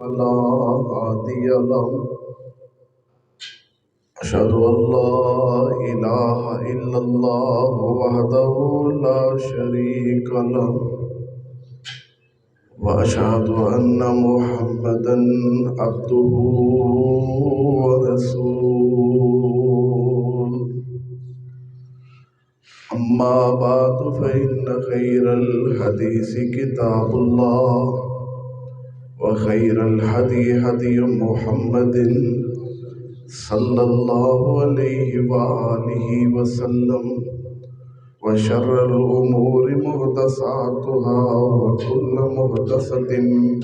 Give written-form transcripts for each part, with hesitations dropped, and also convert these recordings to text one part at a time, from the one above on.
لا هادي له أشهد أن لا إله إلا الله وحده لا شريك له وأشهد أن محمدا عبده ورسوله أما بعد فإن خير الحديث كتاب الله وخير الهدي هدي محمد صلى الله عليه وآله وسلم وشر الأمور محدثاتها وكل محدثة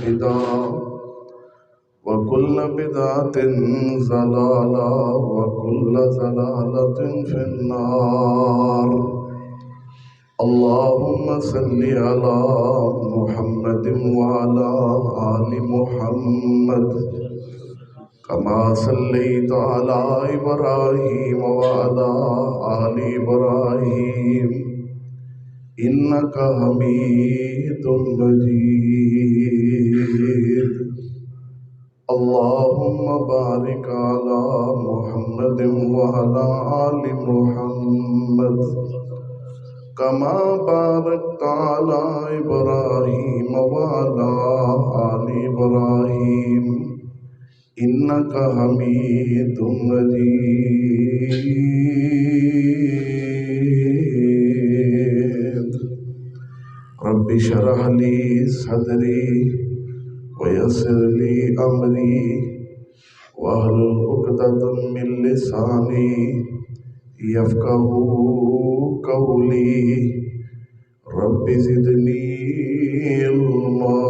بدعة وكل بدعة ضلالة وكل ضلالة في النار. اللهم صل على محمد وعلى آل محمد كما صليت على إبراهيم وعلى آل إبراهيم إنك حميد مجيد. اللهم بارك على محمد وعلى آل محمد كما باركت على إبراهيم وعلى آل إبراهيم إنك حميد مجيد. رب اشرح لي صدري ويسر لي أمري واحلل عقدة من لساني يفقهوا قولي. رب زدني علما.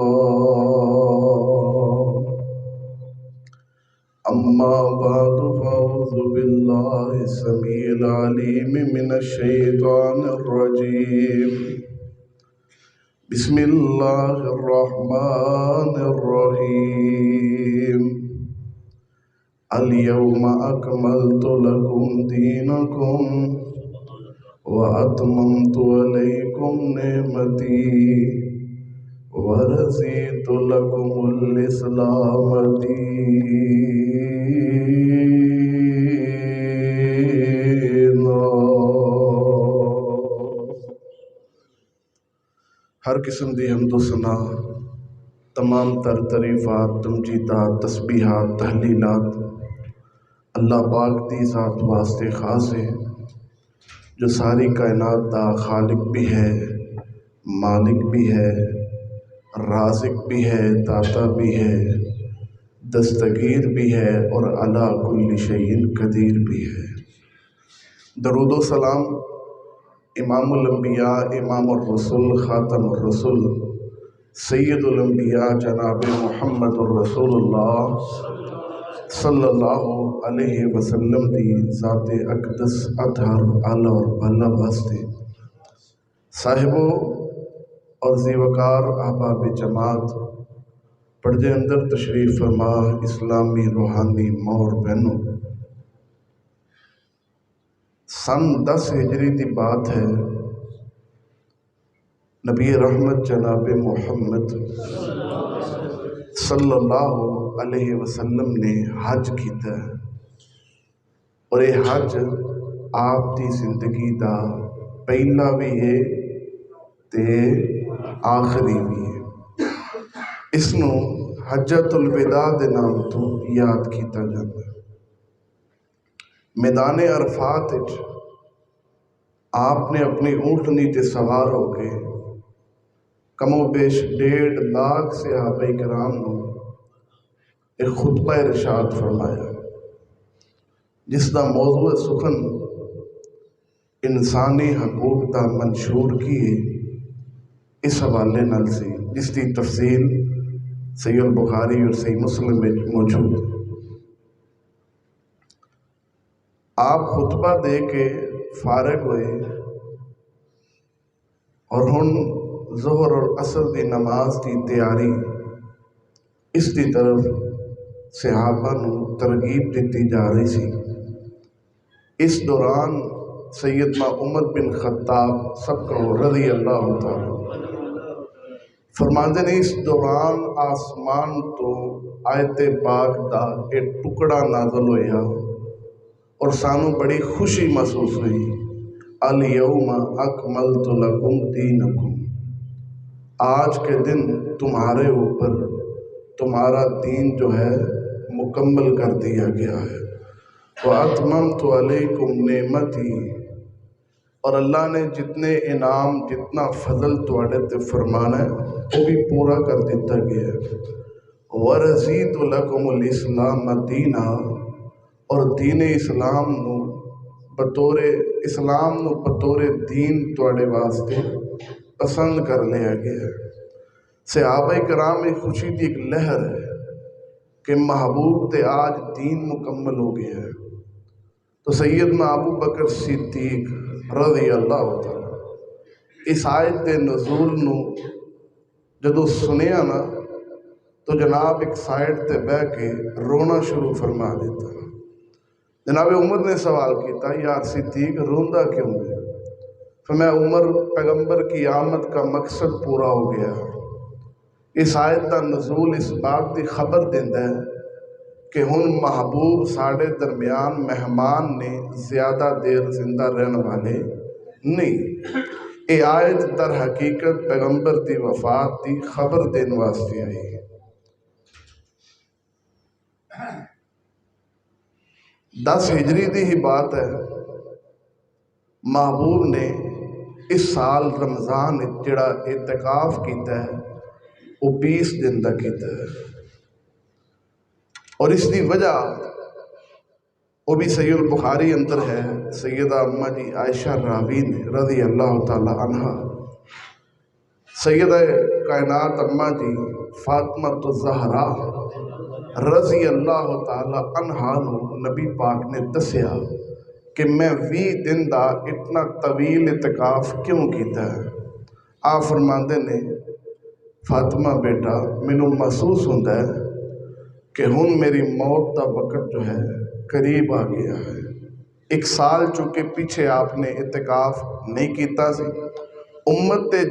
أما بعد فأعوذ بالله السميع العليم من الشيطان الرجيم. بسم الله الرحمن الرحيم. اليوم أكملت لكم دينكم وأتممت عليكم نعمتي ورضيت لكم الإسلام دينا. ہر قسم دی حمد و ثنا، تمام تر تعریفات، تمجیدات، تسبیحات، تحلیلات اللہ پاک دی ذات واسطے خاص ہے جو ساری کائنات دا خالق بھی ہے، مالک بھی ہے، رازق بھی ہے، داتا بھی ہے، دستگیر بھی ہے اور علی کل شیء قدیر بھی ہے. درود و سلام امام الانبیاء، امام الرسل، خاتم الرسل، سید الانبیاء جناب محمد الرسول اللہ صلی اللہ علیہ وسلم دی ذات اقدس اطہر اعلیٰ اور بالا واسطے صاحبو اور زیوکار احباب جماعت پردے اندر تشریف فرما اسلامی روحانی ماں اور بہنوں، سن 10 ہجری دی بات ہے. نبی رحمت جناب محمد صلی اللہ علیہ وسلم نے حج کیتا ہے اور یہ حج آپ دی زندگی دا پہلا بھی ہے تے آخری بھی ہے. اس نو حجۃ الوداع دے نام تو یاد کیتا جاتا ہے. میدان عرفات وچ آپ نے اپنی اونٹنی تے سوار ہو کے کم و بیش 1.5 لاکھ صحابہ کرام نو ایک خطبہ ارشاد فرمایا جس دا موضوع سخن انسانی حقوق دا منشور کیے اس حوالے نال سی، جس دی تفصیل صحیح البخاری اور صحیح مسلم میں موجود. آپ خطبہ دے کے فارغ ہوئے اور ہن ظہر اور عصر دی نماز کی تیاری اس دی طرف صحابہ نو ترغیب دیتی جا رہی سی. اس دوران سیدنا عمر بن خطاب سب کو رضی اللہ تعالی فرماندے نے اس دوران آسمان تو آیت پاک دا ایک ٹکڑا نازل ہویا اور سانو بڑی خوشی محسوس ہوئی، الیوم اکملت لکم دینکم، آج کے دن تمہارے اوپر تمہارا دین جو ہے مکمل کر دیا گیا ہے، وَأَتْمَمْتُ عَلَيْكُمْ نِعْمَتِي، اور اللہ نے جتنے انعام جتنا فضل تواڈے تے فرمانا ہے وہ بھی پورا کر دیتا گیا ہے، وَرَزِيتُ لَكُمُ الْإِسْلَامَ دِينًا، اور دین اسلام نو بطور دین تواڈے واسطے پسند کر لیا گیا ہے۔ صحابہ کرام میں خوشی دی ایک لہر ہے کہ محبوب تے آج دین مکمل ہو گیا ہے۔ تو سیدنا ابو بکر صدیق رضی اللہ تعالی اس آیت دے نزول نو جدو سنیا نا تو جناب ایک سائڈ تے بہ کے رونا شروع فرما دیتا۔ جناب عمر نے سوال کیتا، یار صدیق روندا کیوں ہے؟ فرمایا عمر، پیغمبر کی آمد کا مقصد پورا ہو گیا۔ اس آیت کا نزول اس بات کی خبر دیندا ہے کہ ہن محبوب ساڑے درمیان مہمان نے زیادہ دیر زندہ رہنے والے نہیں۔ یہ آیت در حقیقت پیغمبر دی وفات دی خبر دین واسطے آئی۔ 10 ہجری دی ہی بات ہے، محبوب نے اس سال رمضان جڑا اعتکاف کیتا ہے وہ 20 دن دا کیتا ہے، اور اس دی وجہ وہ بھی صحیح البخاری اندر ہے، سیدہ اماں جی عائشہ راوی نے رضی اللہ تعالی عنہ، سیدہ کائنات اماں جی فاطمہ الزہرا رضی اللہ تعالی عنہ نو نبی پاک نے دسیا کہ میں 20 دن دا اتنا طویل اعتکاف کیوں کیتا ہے؟ آپ فرماندے نے فاطمہ بیٹا مینوں محسوس ہوتا ہے کہ ہن میری موت دا وقت جو ہے قریب آ گیا ہے۔ 1 سال چونکہ پیچھے آپ نے اعتکاف نہیں کیتا سی، امت تے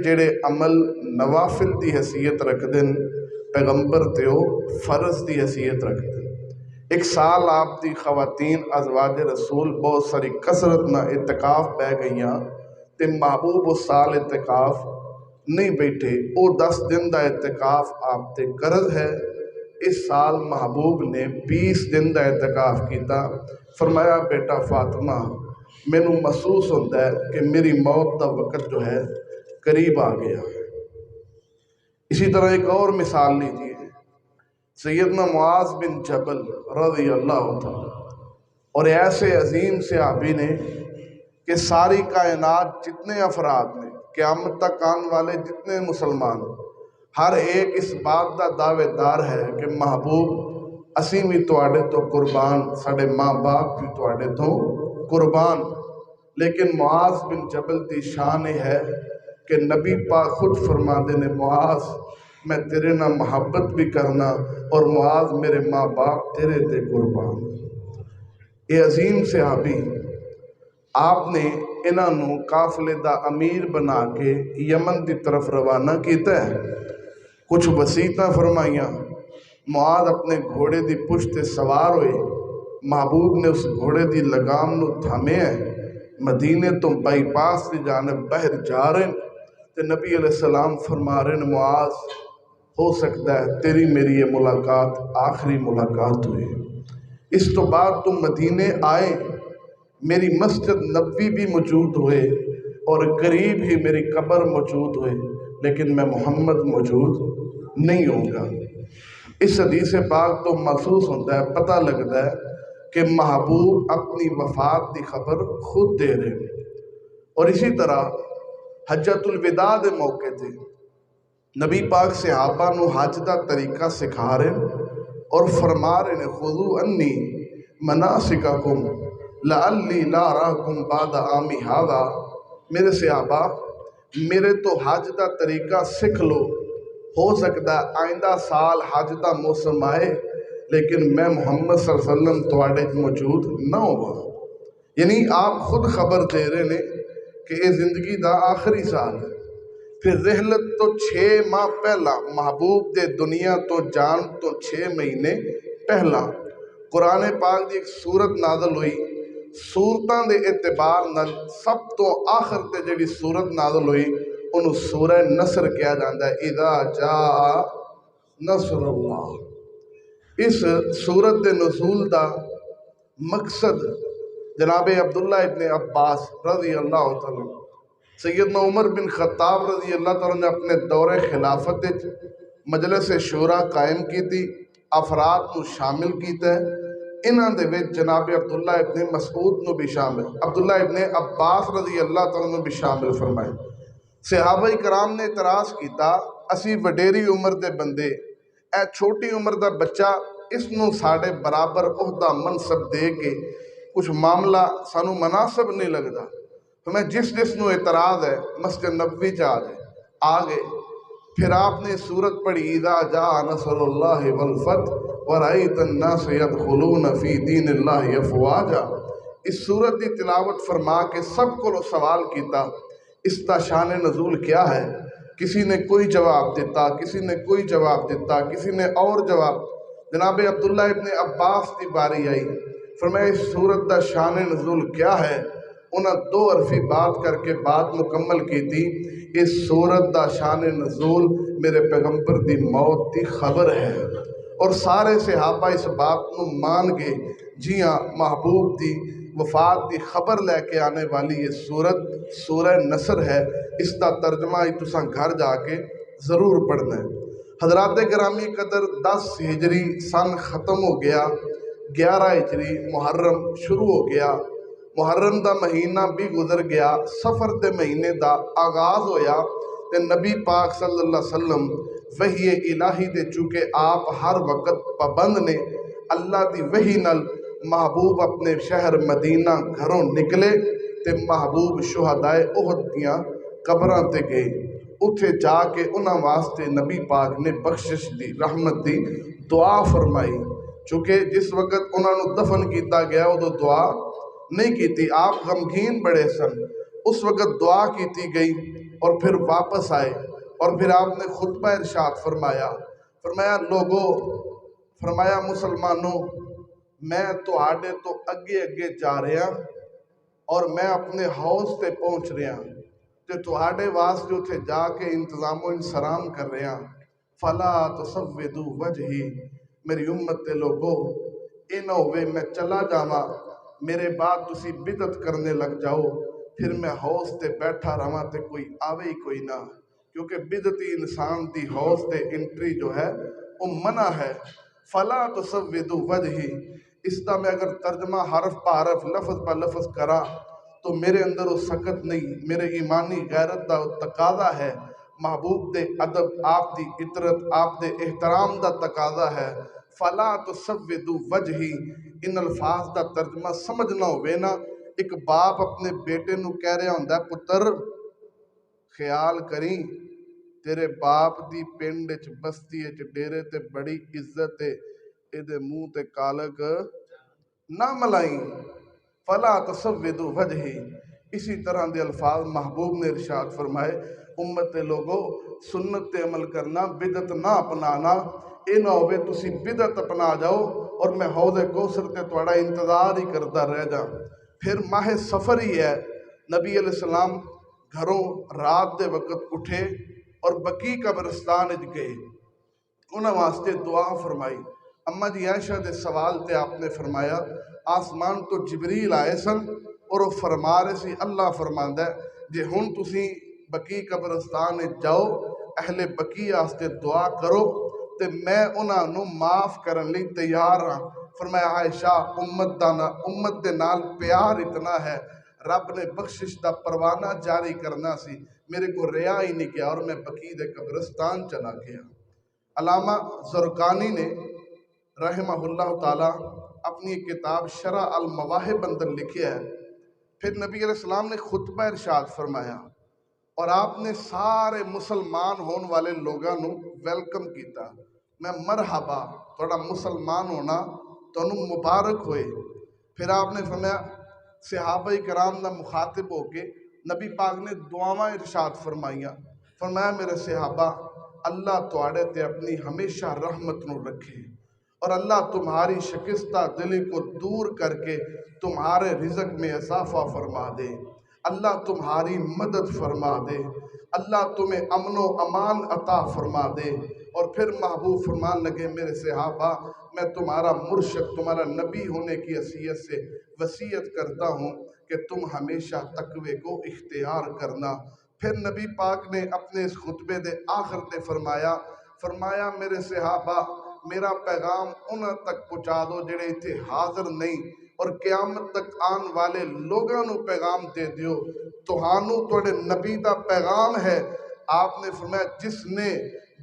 جڑے عمل نوافل دی حیثیت رکھ دن پیغمبر تے او فرض دی حیثیت رکھ دن۔ 1 سال آپ دی خواتین ازواج رسول بہت ساری کثرت نہ اعتکاف بہ گئیاں تے محبوب اس سال اعتکاف نہیں بیٹھے، او 10 دن دا اعتکاف آپ تے قرض ہے۔ اس سال محبوب نے 20 دن دا اعتکاف کیتا۔ فرمایا بیٹا فاطمہ مینوں محسوس ہوتا ہے کہ میری موت دا وقت جو ہے قریب آ گیا ہے۔ اسی طرح ایک اور مثال لیجیے، سیدنا معاذ بن جبل رضی اللہ تعالی، اور ایسے عظیم صحابی نے کہ ساری کائنات جتنے افراد نے قیامت تک آنے والے جتنے مسلمان ہر ایک اس بات کا دعوے دار ہے کہ محبوب اسی بھی تواڈے تو قربان، ساڈے ماں باپ بھی تواڈے تو قربان، لیکن معاذ بن جبل دی شان یہ ہے کہ نبی پاک خود فرماندے نے معاذ میں تیرے نہ محبت بھی کرنا اور معاذ میرے ماں باپ تیرے تے قربان۔ یہ عظیم صحابی آپ نے انہاں نو قافلے دا امیر بنا کے یمن دی طرف روانہ کیتا ہے، کچھ وصیتاں فرمائیاں، معاذ اپنے گھوڑے دی پشت تے سوار ہوئے، محبوب نے اس گھوڑے دی لگام نو تھامے ہے، مدینے تو بائی پاس دی جانب باہر جا رہے ہیں تے نبی علیہ السلام فرما رہے ہیں معاذ ہو سکتا ہے تیری میری یہ ملاقات آخری ملاقات ہوئی، اس تو بعد تم مدینے آئے، میری مسجد نبوی بھی موجود ہوئے اور قریب ہی میری قبر موجود ہوئے، لیکن میں محمد موجود نہیں ہوں گا۔ اس حدیث پاک تو محسوس ہوتا ہے، پتہ لگتا ہے کہ محبوب اپنی وفات دی خبر خود دے رہے ہیں۔ اور اسی طرح حجۃ الوداع دے موقع تے نبی پاک صحابہ نو حج دا طریقہ سکھا رہے ہیں اور فرما رہے ہیں خذوا انی مناسککم لعلی لا اراکم بعد عامی ھذا، میرے صحابہ میرے تو حج دا طریقہ سکھ لو، ہو سکتا ہے آئندہ سال حج دا موسم آئے لیکن میں محمد صلی اللہ علیہ وسلم تواڈے موجود نہ ہوا۔ یعنی آپ خود خبر دے رہے ہیں کہ یہ زندگی دا آخری سال ہے، پھر رحلت تو 6 ماہ پہلا، محبوب دے دنیا تو جان تو 6 مہینے پہلا قرآن پاک دی ایک سورت نازل ہوئی۔ سورتاں دے اعتبار نال سب تو آخر تے جڑی سورت نازل ہوئی انہوں سورہ نصر کیا جاندہ ہے، اذا جاء نصر اللہ۔ اس سورت دے نزول دا مقصد جناب عبداللہ ابن عباس رضی اللہ تعالیٰ، سیدنا عمر بن خطاب رضی اللہ تعالیٰ نے اپنے دور خلافت مجلس شورا قائم کی تھی، افراد کو شامل کیتا ہے۔ انہاں دے وچ جناب عبداللہ ابن مسعود نو بھی شامل، عبداللہ ابن عباس رضی اللہ تعالیٰ نے بھی شامل فرمائے۔ صحابہ کرام نے اعتراض کیتا، اسی وڈیری عمر دے بندے، اے چھوٹی عمر دا بچہ، اس نو ساڑے برابر عہدہ منصب دے کے کچھ معاملہ سانو مناسب نہیں لگدا۔ تو میں جس نو اعتراض ہے مسجد نبوی جا آگے پھر آپ نے سورت پڑھی، اذا جاء نصر اللہ والفتح ورأیت الناس يدخلون فی دین اللہ افواجا۔ اس سورت دی تلاوت فرما کے سب کو سوال کیتا اس دا شان نزول کیا ہے؟ کسی نے کوئی جواب دیتا، کسی نے کوئی جواب دیتا، کسی نے اور جواب۔ جناب عبداللہ ابن عباس کی باری آئی، فرمایا اس سورت دا شان نزول کیا ہے؟ انہاں 2 حرفی بات کر کے بات مکمل کی تھی، اس سورت دا شان نزول میرے پیغمبر دی موت دی خبر ہے۔ اور سارے صحابہ اس بات کو مان گئے، جی ہاں محبوب دی وفات دی خبر لے کے آنے والی یہ سورت سورہ نصر ہے۔ اس دا ترجمہ ہی تساں گھر جا کے ضرور پڑھنا ہے۔ حضرات گرامی قدر 10 ہجری سن ختم ہو گیا، 11 ہجری محرم شروع ہو گیا، محرم دا مہینہ بھی گزر گیا، سفر دے مہینے دا آغاز ہویا تے نبی پاک صلی اللہ علیہ وسلم وحی الہی دے چونکہ آپ ہر وقت پابند نے، اللہ دی وحی نال محبوب اپنے شہر مدینہ گھروں نکلے تے محبوب شہدائے احد دیاں قبراں تے گئے، اتھے جا کے انہاں واسطے نبی پاک نے بخشش دی، رحمت دی دعا فرمائی۔ چونکہ جس وقت انہاں نو دفن کیتا گیا وہ دعا نہیں کیتی، آپ غمگین بڑے سن، اس وقت دعا کیتی گئی اور پھر واپس آئے اور پھر آپ نے خطبہ ارشاد فرمایا لوگو، فرمایا مسلمانوں، میں تہاڈے تو اگے اگے جا رہا اور میں اپنے حوض تے پہنچ رہا تے تہاڈے واسطے اتھے جا کے انتظام و انصرام کر رہا، فلا تسودوا وجہی، میری امت تے لوگو اے نہ ہوئے میں چلا جاواں میرے بعد تسی بدعت کرنے لگ جاؤ، پھر میں حوض تے بیٹھا رہاں تے کوئی آوے ہی کوئی نہ، کیونکہ بدعتی انسان دی حوض تے انٹری جو ہے وہ منع ہے۔ فلا تسودوا وجہی، اس دا میں اگر ترجمہ حرف پا حرف لفظ پا لفظ کرا تو میرے اندر وہ سکت نہیں، میرے ایمانی غیرت دا تقاضا ہے، محبوب دے ادب، آپ دی عطرت، آپ دے احترام دا تقاضا ہے۔ فلا تسودوا وجہی، ان الفاظ دا ترجمہ سمجھنا ہوئے نا، ایک باپ اپنے بیٹے نو کہہ رہا ہوندہ ہے پتر خیال کریں تیرے باپ دی پنڈ اچ بستی اچ ڈیرے تے بڑی عزت ہے، اے دے منہ تے کالک نہ ملائیں، فلا تسودوا وجہی۔ اسی طرح دے الفاظ محبوب نے ارشاد فرمائے، امت لوگو سنت تے عمل کرنا، بدعت نہ اپنانا، اے نہ ہوئے تسی بدعت اپنا جاؤ اور میں حوض کوثر تے تھوڑا انتظار ہی کرتا رہ جا۔ پھر ماہ سفر ہی ہے، نبی علیہ السلام گھروں رات دے وقت اٹھے اور بقی قبرستان اچ گئے، انہاں واسطے دعا فرمائی۔ اماں جی عائشہ دے سوال تے آپ نے فرمایا آسمان تو جبریل آئے سن اور وہ فرما رہے سی، اللہ فرماندا ہے جے ہن تسی بقی قبرستان جاؤ اہل بقی واسطے دعا کرو تے میں انہاں نو معاف کرن لئی تیار ہاں۔ فرمایا عائشہ امت دے نال پیار اتنا ہے، رب نے بخشش دا پروانہ جاری کرنا سی، میرے کو ریا ہی نہیں کیا اور میں بقی دے قبرستان چلا گیا۔ علامہ زرقانی نے رحمہ اللہ تعالیٰ اپنی کتاب شرح المواہب اندر لکھیا ہے، پھر نبی علیہ السلام نے خطبہ ارشاد فرمایا اور آپ نے سارے مسلمان ہون والے لوگاں نو ویلکم کیتا، میں مرحبا تھوڑا مسلمان ہونا تنوں مبارک ہوئے۔ پھر آپ نے فرمایا صحابہ کرام دا مخاطب ہو کے نبی پاک نے دعاواں ارشاد فرمائیاں، فرمایا میرے صحابہ اللہ تواڑے تے اپنی ہمیشہ رحمت نو رکھے، اور اللہ تمہاری شکستہ دلی کو دور کر کے تمہارے رزق میں اضافہ فرما دے، اللہ تمہاری مدد فرما دے، اللہ تمہیں امن و امان عطا فرما دے۔ اور پھر محبوب فرمان لگے میرے صحابہ میں تمہارا مرشد تمہارا نبی ہونے کی حیثیت سے وصیت کرتا ہوں کہ تم ہمیشہ تقوی کو اختیار کرنا۔ پھر نبی پاک نے اپنے اس خطبے دے آخر تے فرمایا میرے صحابہ میرا پیغام انہاں تک پہنچا دو جڑے اتھے حاضر نہیں، اور قیامت تک آن والے لوگاں نو پیغام دے دیو تہانوں توڑے نبی دا پیغام ہے۔ آپ نے فرمایا جس نے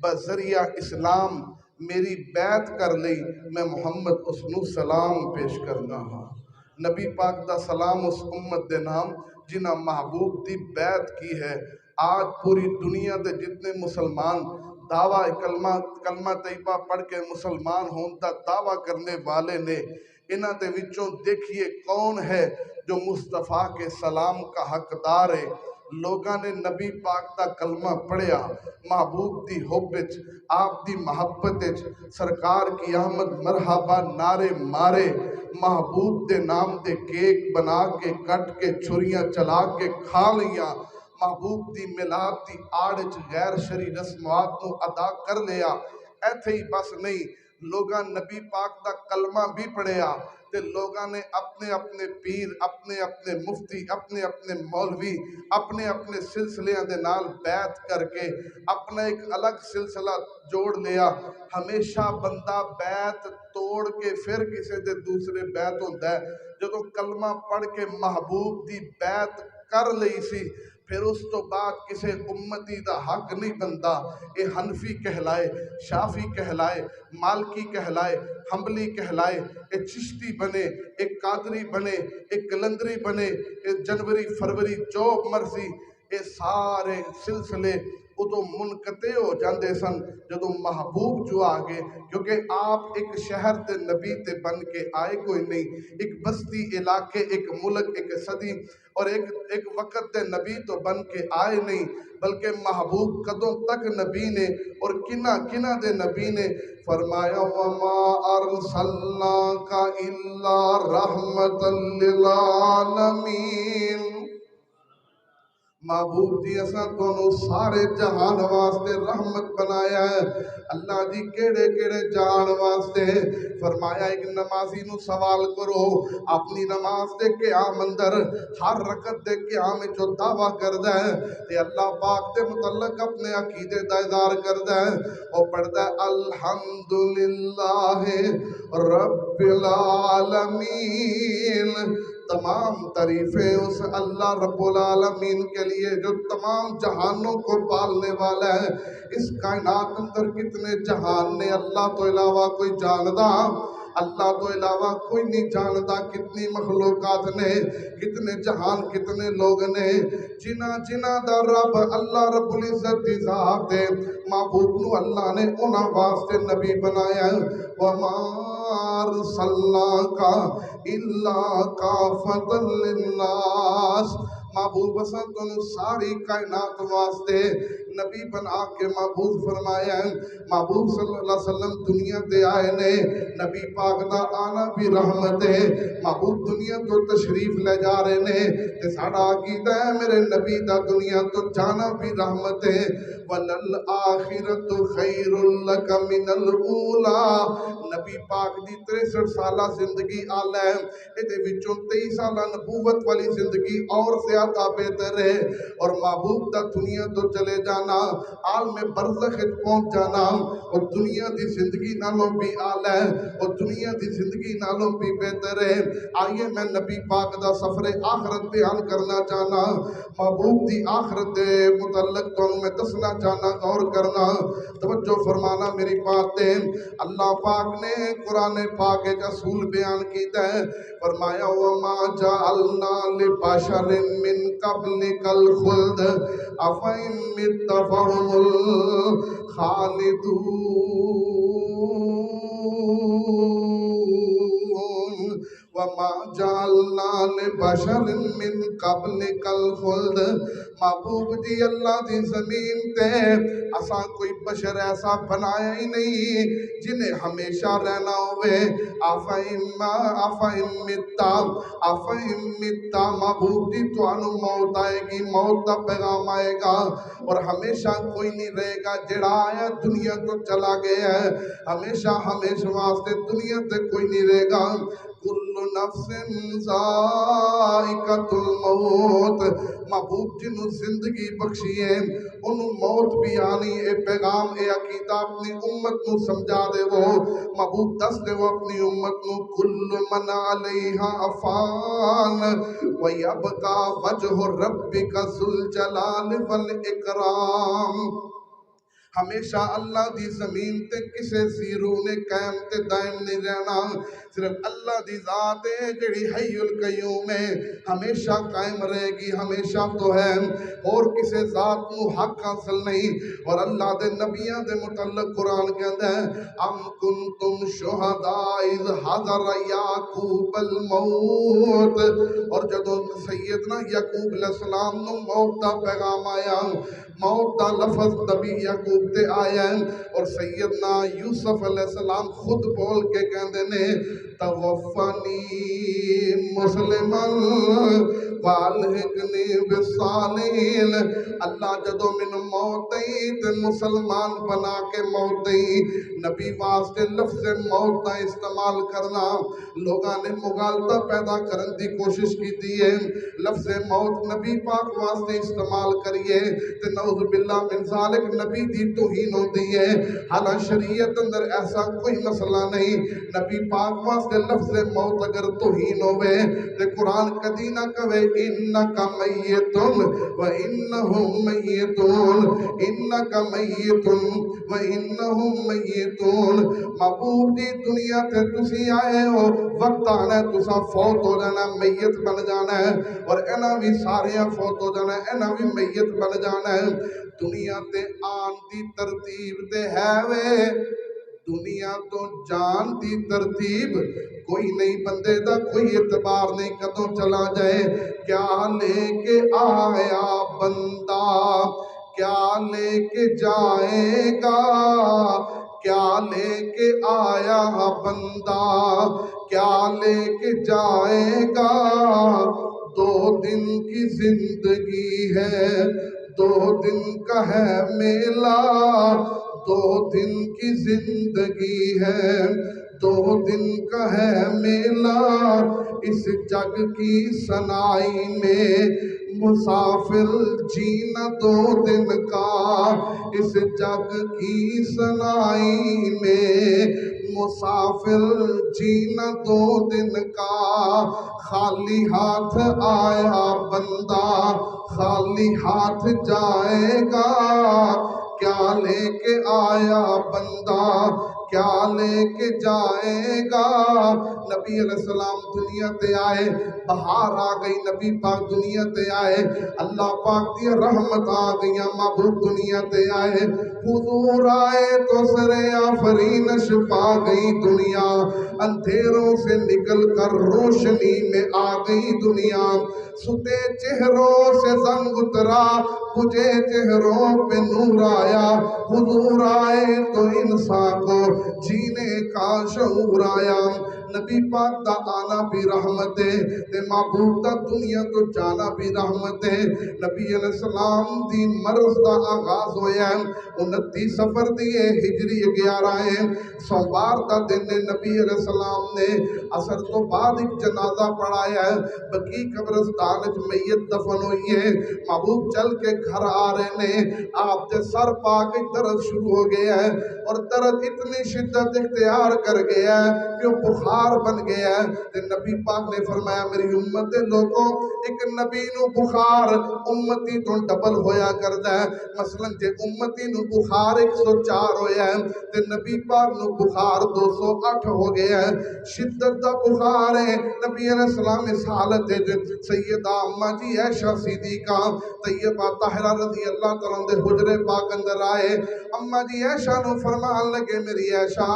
بذریعہ اسلام میری بیعت کر لی میں محمد اس نو سلام پیش کرنا ہاں۔ نبی پاک دا سلام اس امت دے نام جنہ محبوب دی بیعت کی ہے۔ آج پوری دنیا دے جتنے مسلمان دعویٰ کلمہ طیبہ پڑھ کے مسلمان ہون دا دعویٰ کرنے والے نے، انہاں دے وچوں دیکھیے کون ہے جو مصطفیٰ کے سلام کا حقدار ہے۔ لوگاں نے نبی پاک دا کلمہ پڑھیا، محبوب دی حبت آپ دی محبت سرکار کی آمد مرحبا نعرے مارے، محبوب دے نام دے کیک بنا کے کٹ کے چھریاں چلا کے کھا لیا، محبوب دی میلاد دی آڑچ غیر شرعی رسمات نو ادا کر لیا۔ ایتھے ہی بس نہیں، لوگاں نبی پاک دا کلمہ بھی پڑھیا تے لوگاں نے اپنے اپنے پیر، اپنے اپنے مفتی، اپنے اپنے مولوی، اپنے اپنے سلسلے دے نال بیعت کر کے اپنا ایک الگ سلسلہ جوڑ لیا۔ ہمیشہ بندہ بیعت توڑ کے پھر کسے دے دوسرے بیعت ہوتا ہے، جدوں کلمہ پڑھ کے محبوب دی بیعت کر لئی سی پھر اس تو بعد کسے امتی دا حق نہیں بندا۔ اے حنفی کہلائے، شافی کہلائے، مالکی کہلائے، حنبلی کہلائے، اے چشتی بنے، اے قادری بنے، اے کلندری بنے، اے جنوری فروری جو مرضی، اے سارے سلسلے ادو منقطع ہو جاندے سن جدو محبوب جو آگے، کیونکہ آپ ایک شہر تے نبی تے بن کے آئے کوئی نہیں، ایک بستی علاقے، ایک ملک، ایک صدی اور ایک وقت تے نبی تو بن کے آئے نہیں، بلکہ محبوب قدوں تک نبی نے اور کنہ دے نبی نے فرمایا وَمَا أَرْسَلْنَاكَ إِلَّا رَحْمَةً لِّلْعَالَمِينَ۔ محبوب جی اساں تانوں سارے جہان واسطے رحمت بنایا ہے۔ اللہ جی کیڑے کیڑے جہان واسطے؟ فرمایا ایک نمازی نو سوال کرو اپنی نماز دے قیام اندر ہر رکعت دے قیام جو دعویٰ کردا ہے تے اللہ پاک دے متعلق اپنے عقیدے دا اظہار کردا ہے، او پڑھدا ہے الحمدللہ رب العالمین۔ تمام تعریفیں اس اللہ رب العالمین کے لیے جو تمام جہانوں کو پالنے والا ہے۔ اس کائنات اندر کتنے جہان نے اللہ تو علاوہ کوئی جاندا؟ اللہ تو علاوہ کوئی نہیں جاندا۔ کتنی مخلوقات نے، کتنے جہان، کتنے لوگ نے، جنہ دا رب اللہ رب العزت دی ذات ہے۔ محبوب نو اللہ نے انہاں واسطے نبی بنایا ہے۔ وَمَا أَرْسَلْنَاكَ إِلَّا كَافَةً لِلنَّاسِ۔ محبوب اساں تانوں ساری کائنات واسطے نبی بنا کے محبوب فرمایا ہے۔ محبوب صلی اللہ علیہ وسلم دنیا تے آئے نے، نبی پاک دا آنا بھی رحمت ہے۔ محبوب دنیا تو تشریف لے جا رہے نے تے ساڈا عقیدہ ہے میرے نبی دا دنیا تو جانا بھی رحمت ہے۔ وَلَلْآخِرَةُ خَيْرٌ لَكَ مِنَ الْأُولَىٰ۔ نبی پاک دی 63 سالہ زندگی آلہ ہے، اے وچوں 23 سالہ نبوت والی زندگی اور زیادہ بہتر ہے، اور محبوب دا دنیا تو چلے جانا، عالم برزخ پہنچ جانا، اور دنیا دی زندگی نالوں بھی آلہ ہے اور دنیا دی زندگی نالوں بھی بہتر ہے۔ آئیے میں نبی پاک دا سفر آخرت بیان کرنا چاہنا، محبوب دی آخرت دے متعلق تو میں دسنا چاہنا، غور کرنا، توجہ فرمانا میری باتیں۔ اللہ پاک نے قرآن پاک ایک اصول بیان کیتا ہے، فرمایا وَمَا جَعَلْنَا لِبَشَرٍ مِّن قَبْلِكَ الْخُلْدَ أَفَإِن مِّتَّ فَهُمُ الْخَالِدُونَ۔ وما جعلنا لبشر من قبلک الخلد۔ محبوب جی اللہ دی زمین تے اساں کوئی بشر ایسا بنایا ہی نہیں جنہیں ہمیشہ رہنا ہوئے۔ آفَإِن مِتَّ محبوب جی توانو موت آئے گی، موت کا پیغام آئے گا، اور ہمیشہ کوئی نہیں رہے گا۔ جڑا آیا دنیا تو چلا گیا ہے، ہمیشہ واسطے دنیا تے کوئی نہیں رہے گا۔ کل نفس ذائقۃ الموت۔ محبوب جی نو زندگی بخشی ہے، انہوں موت بھی آنی۔ اے پیغام اے عقیدہ اپنی امت نو سمجھا دے وہ۔ محبوب دس دے وہ اپنی امت نو، کل من علیہا فان ویبقى وجہ ربک ذو الجلال والاکرام۔ ہمیشہ اللہ دی زمین تے کسے زیرو نے قائم تے دائم نہیں رہنا، صرف اللہ دی ذات ہے جڑی حی القیوم ہے، ہمیشہ قائم رہے گی، ہمیشہ تو ہے، اور کسے ذات نو حق حاصل نہیں۔ اور اللہ دے نبیوں دے متعلق قرآن کہندا ہے، ام کنتم شہداء اذ حضر یعقوب الموت۔ اور جدوں سیدنا یعقوب علیہ السلام نو موت دا پیغام آیا، موت دا لفظ نبی یعقوب تے آیا ہے، اور سیدنا یوسف علیہ السلام خود بول کے کہندے نے، توفنی مسلما والحقنی بالصالحین۔ اللہ جدو من موت ہی تے مسلمان بنا کے موت ہی، نبی واسطے لفظ موت کا استعمال کرنا لوگاں نے مغالطہ پیدا کرن دی کوشش کی ہے۔ لفظ موت نبی پاک واسطے استعمال کریے تے نعوذ باللہ من ذالک نبی دی توہین ہوتی ہے۔ حالانکہ شریعت اندر ایسا کوئی مسئلہ نہیں، نبی پاک واسطے لفظ موت اگر توہین ہوئے تے قرآن کدی نہ کہے انکا میتن و انہم میتون، انکا میتن و انہم میتون۔ محبوب دی دنیا تے تسی آئے ہو، وقت آنا ہے تسا فوت ہو جانا، میت بن جانا ہے، اور اینا بھی سارے فوت ہو جانا ہے، اینا بھی میت بن جانا ہے۔ دنیا تے آن دی ترتیب تے ہے وے، دنیا تو جان دی ترتیب کوئی نہیں، بندے دا کوئی اعتبار نہیں کدوں چلا جائے۔ کیا لے کے آیا بندہ، کیا لے کے جائے گا، کیا لے کے آیا بندہ، کیا لے کے جائے گا۔ 2 دن کی زندگی ہے، 2 دن کا ہے میلہ، 2 دن کی زندگی ہے، 2 دن کا ہے میلہ۔ اس جگ کی سنائی میں مسافر جینا 2 دن کا، اس جگ کی سنائی میں مسافر جینا 2 دن کا۔ خالی ہاتھ آیا بندہ، خالی ہاتھ جائے گا۔ کیا لے کے آیا بندہ، کیا لے کے جائے گا۔ نبی علیہ السلام دنیا تے آئے، بہار آ گئی، نبی پاک دنیا تے آئے، اللہ پاک دی رحمت آ گئی، محبوب دنیا تے آئے۔ حضور آئے تو سر آفرینش پا گئی دنیا، اندھیروں سے نکل کر روشنی میں آ گئی دنیا۔ ستے چہروں سے زنگ اترا، بجھے چہروں پہ نور آیا۔ حضور آئے تو انسان کو جینے کا شعور آیا۔ نبی پاک دا آنا بھی رحمت ہے، تے محبوب دا دنیا تو جانا بھی رحمت ہے۔ نبی علیہ السلام دی مرض دا آغاز ہویا ہے 29 صفر دی ہجری 11 ہے، سوموار دا دن نبی علیہ السلام نے عصر تو بعد ایک جنازہ پڑھایا ہے، بقی قبرستان وچ میت دفن ہوئی ہے۔ محبوب چل کے گھر آ رہے نے، آپ دے سر پاک درد شروع ہو گیا ہے، اور درد اتنی شدت اختیار کر گیا ہے کہ وہ بخار بن گیا ہے۔ تے نبی پاک نے فرمایا میری امت دے لوگوں، ایک نبی نو بخار امتی تو ڈبل ہویا کردا ہے۔ مثلا جے امتی نو بخار 104 ہویا ہے تے نبی پاک نو بخار 208 ہو گیا ہے، شدت دا بخار ہے۔ نبی علیہ السلام اس حالت ہے سیدہ اماں جی عائشہ صدیقہ طیبہ طاہرہ رضی اللہ تعالیٰ دے حجرے پاک اندر آئے، اماں جی عائشہ نو فرمان لگے میری عائشہ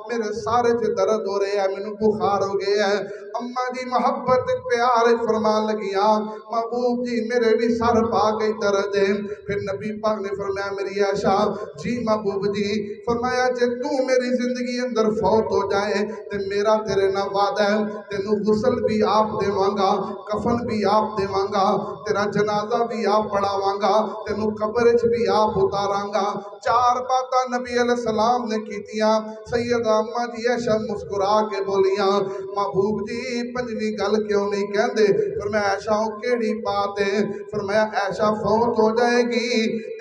میرے سارے سے درد ہو رہے ہیں، مینوں بخار ہو گیا ہے۔ اماں جی محبت پیار فرمان لگیا محبوب جی میرے بھی سر پا گئی درد ہے۔ پھر نبی پاک نے فرمایا میری عائشہ جی محبوب جی، فرمایا جے تو میری زندگی اندر فوت ہو جائے تے میرا تیرے نہ وعدہ ہے، تینوں غسل بھی آپ دیواں گا، کفن بھی آپ دیواں گا، تیرا جنازہ بھی آپ پڑھاواں گا، تینوں قبر وچ بھی آپ اتاراں گا۔ چار باتاں نبی علیہ السلام نے کیتیاں۔ سیدہ اماں جی عائشہ مسکرا کے بولیاں محبوب جی پنجویں گل کیوں نہیں کہندے؟ فرمایا عائشہ او کیڑی بات ہے؟ فرمایا عائشہ فوت ہو جائے گی،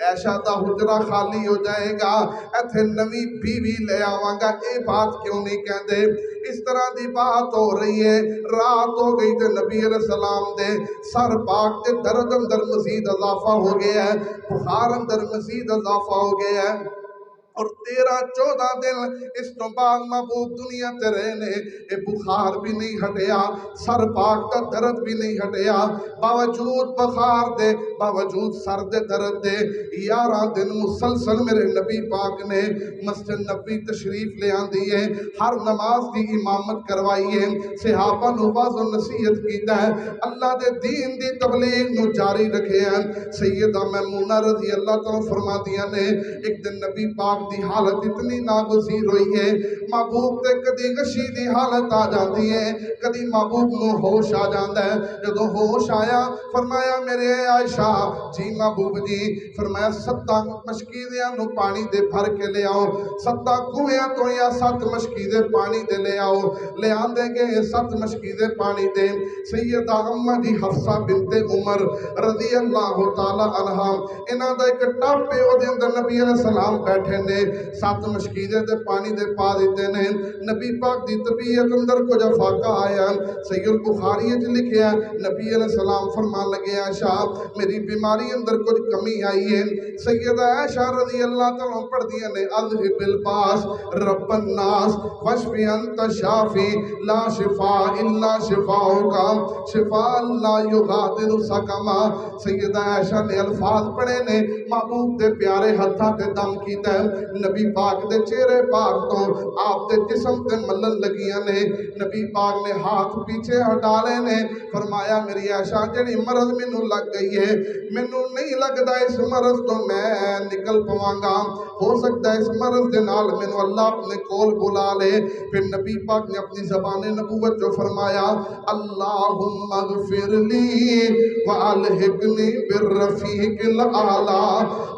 عائشہ دا حجرہ خالی ہو جائے گا، ایتھے نویں بیوی لے آواں گا، اے بات کیوں نہیں کہندے؟ اس طرح دی بات ہو رہی ہے، رات ہو گئی تے نبی علیہ السلام دے سر پاک تے درد اندر مزید اضافہ ہو گیا ہے، بخار اندر مزید اضافہ ہو گیا ہے، اور 13-14 دن اس تو بعد محبوب دنیا تے رہے نے، اے بخار بھی نہیں ہٹیا، سر پاک کا درد بھی نہیں ہٹیا، باوجود بخار دے باوجود سر دے درد دے 11 دن مسلسل میرے نبی پاک نے مسجد نبی تشریف لے آندی ہے، ہر نماز دی امامت کروائی ہے، صحابہ نو واعظ و نصیحت کیتا ہے، اللہ دے دین دی تبلیغ نو جاری رکھے ہیں۔ سیدہ میمونہ رضی اللہ تعالیٰ فرما دیا نے ایک دن نبی پاک دی حالت اتنی ناگزیر ہوئی ہے، محبوب تے کدی غشی دی حالت آ جاتی ہے، کدی محبوب نو ہوش آ جاندہ ہے، جدو ہوش آیا فرمایا میرے عائشہ جی محبوب جی، فرمایا 7 مشکیزیاں نو پانی دے بھر کے لے آؤ، 7 کنویاں تو یا 7 مشکیزے پانی دے لے آؤ، لے آندے گے 7 مشکیزے پانی دے۔ سیدہ اماں جی حفصہ بنت عمر رضی اللہ تعالی عنہ انہاں دا ایک ٹپ ہے، او دے اندر نبی علیہ السلام بیٹھے نے، 7 مشکیزے دے پانی دے پا دیتے نے، نبی پاک دی طبیعت اندر کچھ افاقہ آیا، صحیح البخاری وچ لکھیا نبی علیہ السلام فرمان لگے عائشہ میری بیماری اندر کچھ کمی آئی ہے۔ سیدہ عائشہ رضی اللہ تعالیٰ پڑھ دیا نے اذهب الباس رب الناس واشفی انت شافی لا شفاء الا شفاؤک شفاء لا یغادر سقما۔ سیدہ عائشہ نے الفاظ پڑھے نے، محبوب دے پیارے ہتھاں تے دم کیتا ہے، نبی پاک دے چہرے پاک تو آپ دے جسم تے ملن لگیاں نے، نبی پاک نے ہاتھ پیچھے ہٹا لے نے، فرمایا میری عائشہ جڑی مرض مینوں لگ گئی ہے، مینوں نہیں لگدا اس مرض تو میں نکل پواں گا، ہو سکتا ہے اس مرض دے نال مینوں اللہ اپنے کول بلا لے۔ پھر نبی پاک نے اپنی زبان نبوت جو فرمایا اللہم اغفر لی والحقنی بالرفیق الاعلی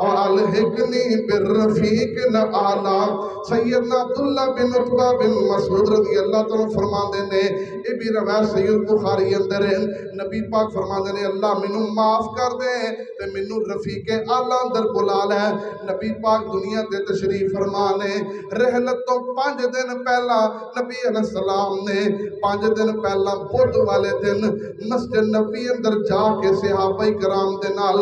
والحقنی بالرفیق الاعلی۔ سیدنا عبداللہ بن عتبہ بن مسعود رضی اللہ تعالیٰ فرماندے نے، یہ بھی روایت صحیح البخاری اندر ہے، نبی پاک فرماندے نے اللہ مینوں معاف کر دے تے مینوں رفیق اعلیٰ اندر بلا لے۔ نبی پاک دنیا تے تشریف فرمانے رحلت تو 5 دن پہلا نبی علیہ السلام نے 5 دن پہلا بدھ والے دن مسجد نبی اندر جا کے صحابہ کرام دے نال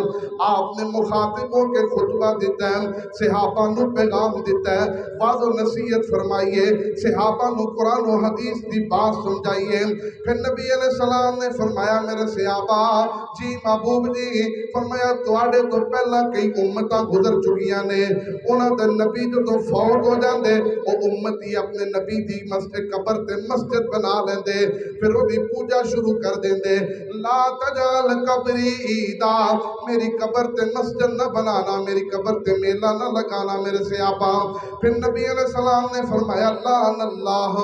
آپ نے مخاطب ہو کے خطبہ دیتا ہے، صحابہ نو پیغام دیتا ہے، واعظ و نصیحت فرمائیے، صحابہ نو قرآن و حدیث دی بات سمجھائیے۔ پھر نبی علیہ السلام نے فرمایا میرے صحابہ جی محبوب جی، فرمایا تواڈے تو پہلا کئی امتاں گزر چکیاں نے، انہاں دے نبی جو فوت ہو جاندے او امتی اپنے نبی دی مسجد قبر تے مسجد بنا لیندے، پھر وہ دی پوجا شروع کر دیندے، لا تجعل قبری عیدا، میری قبر تے مسجد نہ بنانا، میری قبر تے میلہ نہ لگانا میرے صحابہ۔ پھر نبی علیہ السلام نے فرمایا لعن اللہ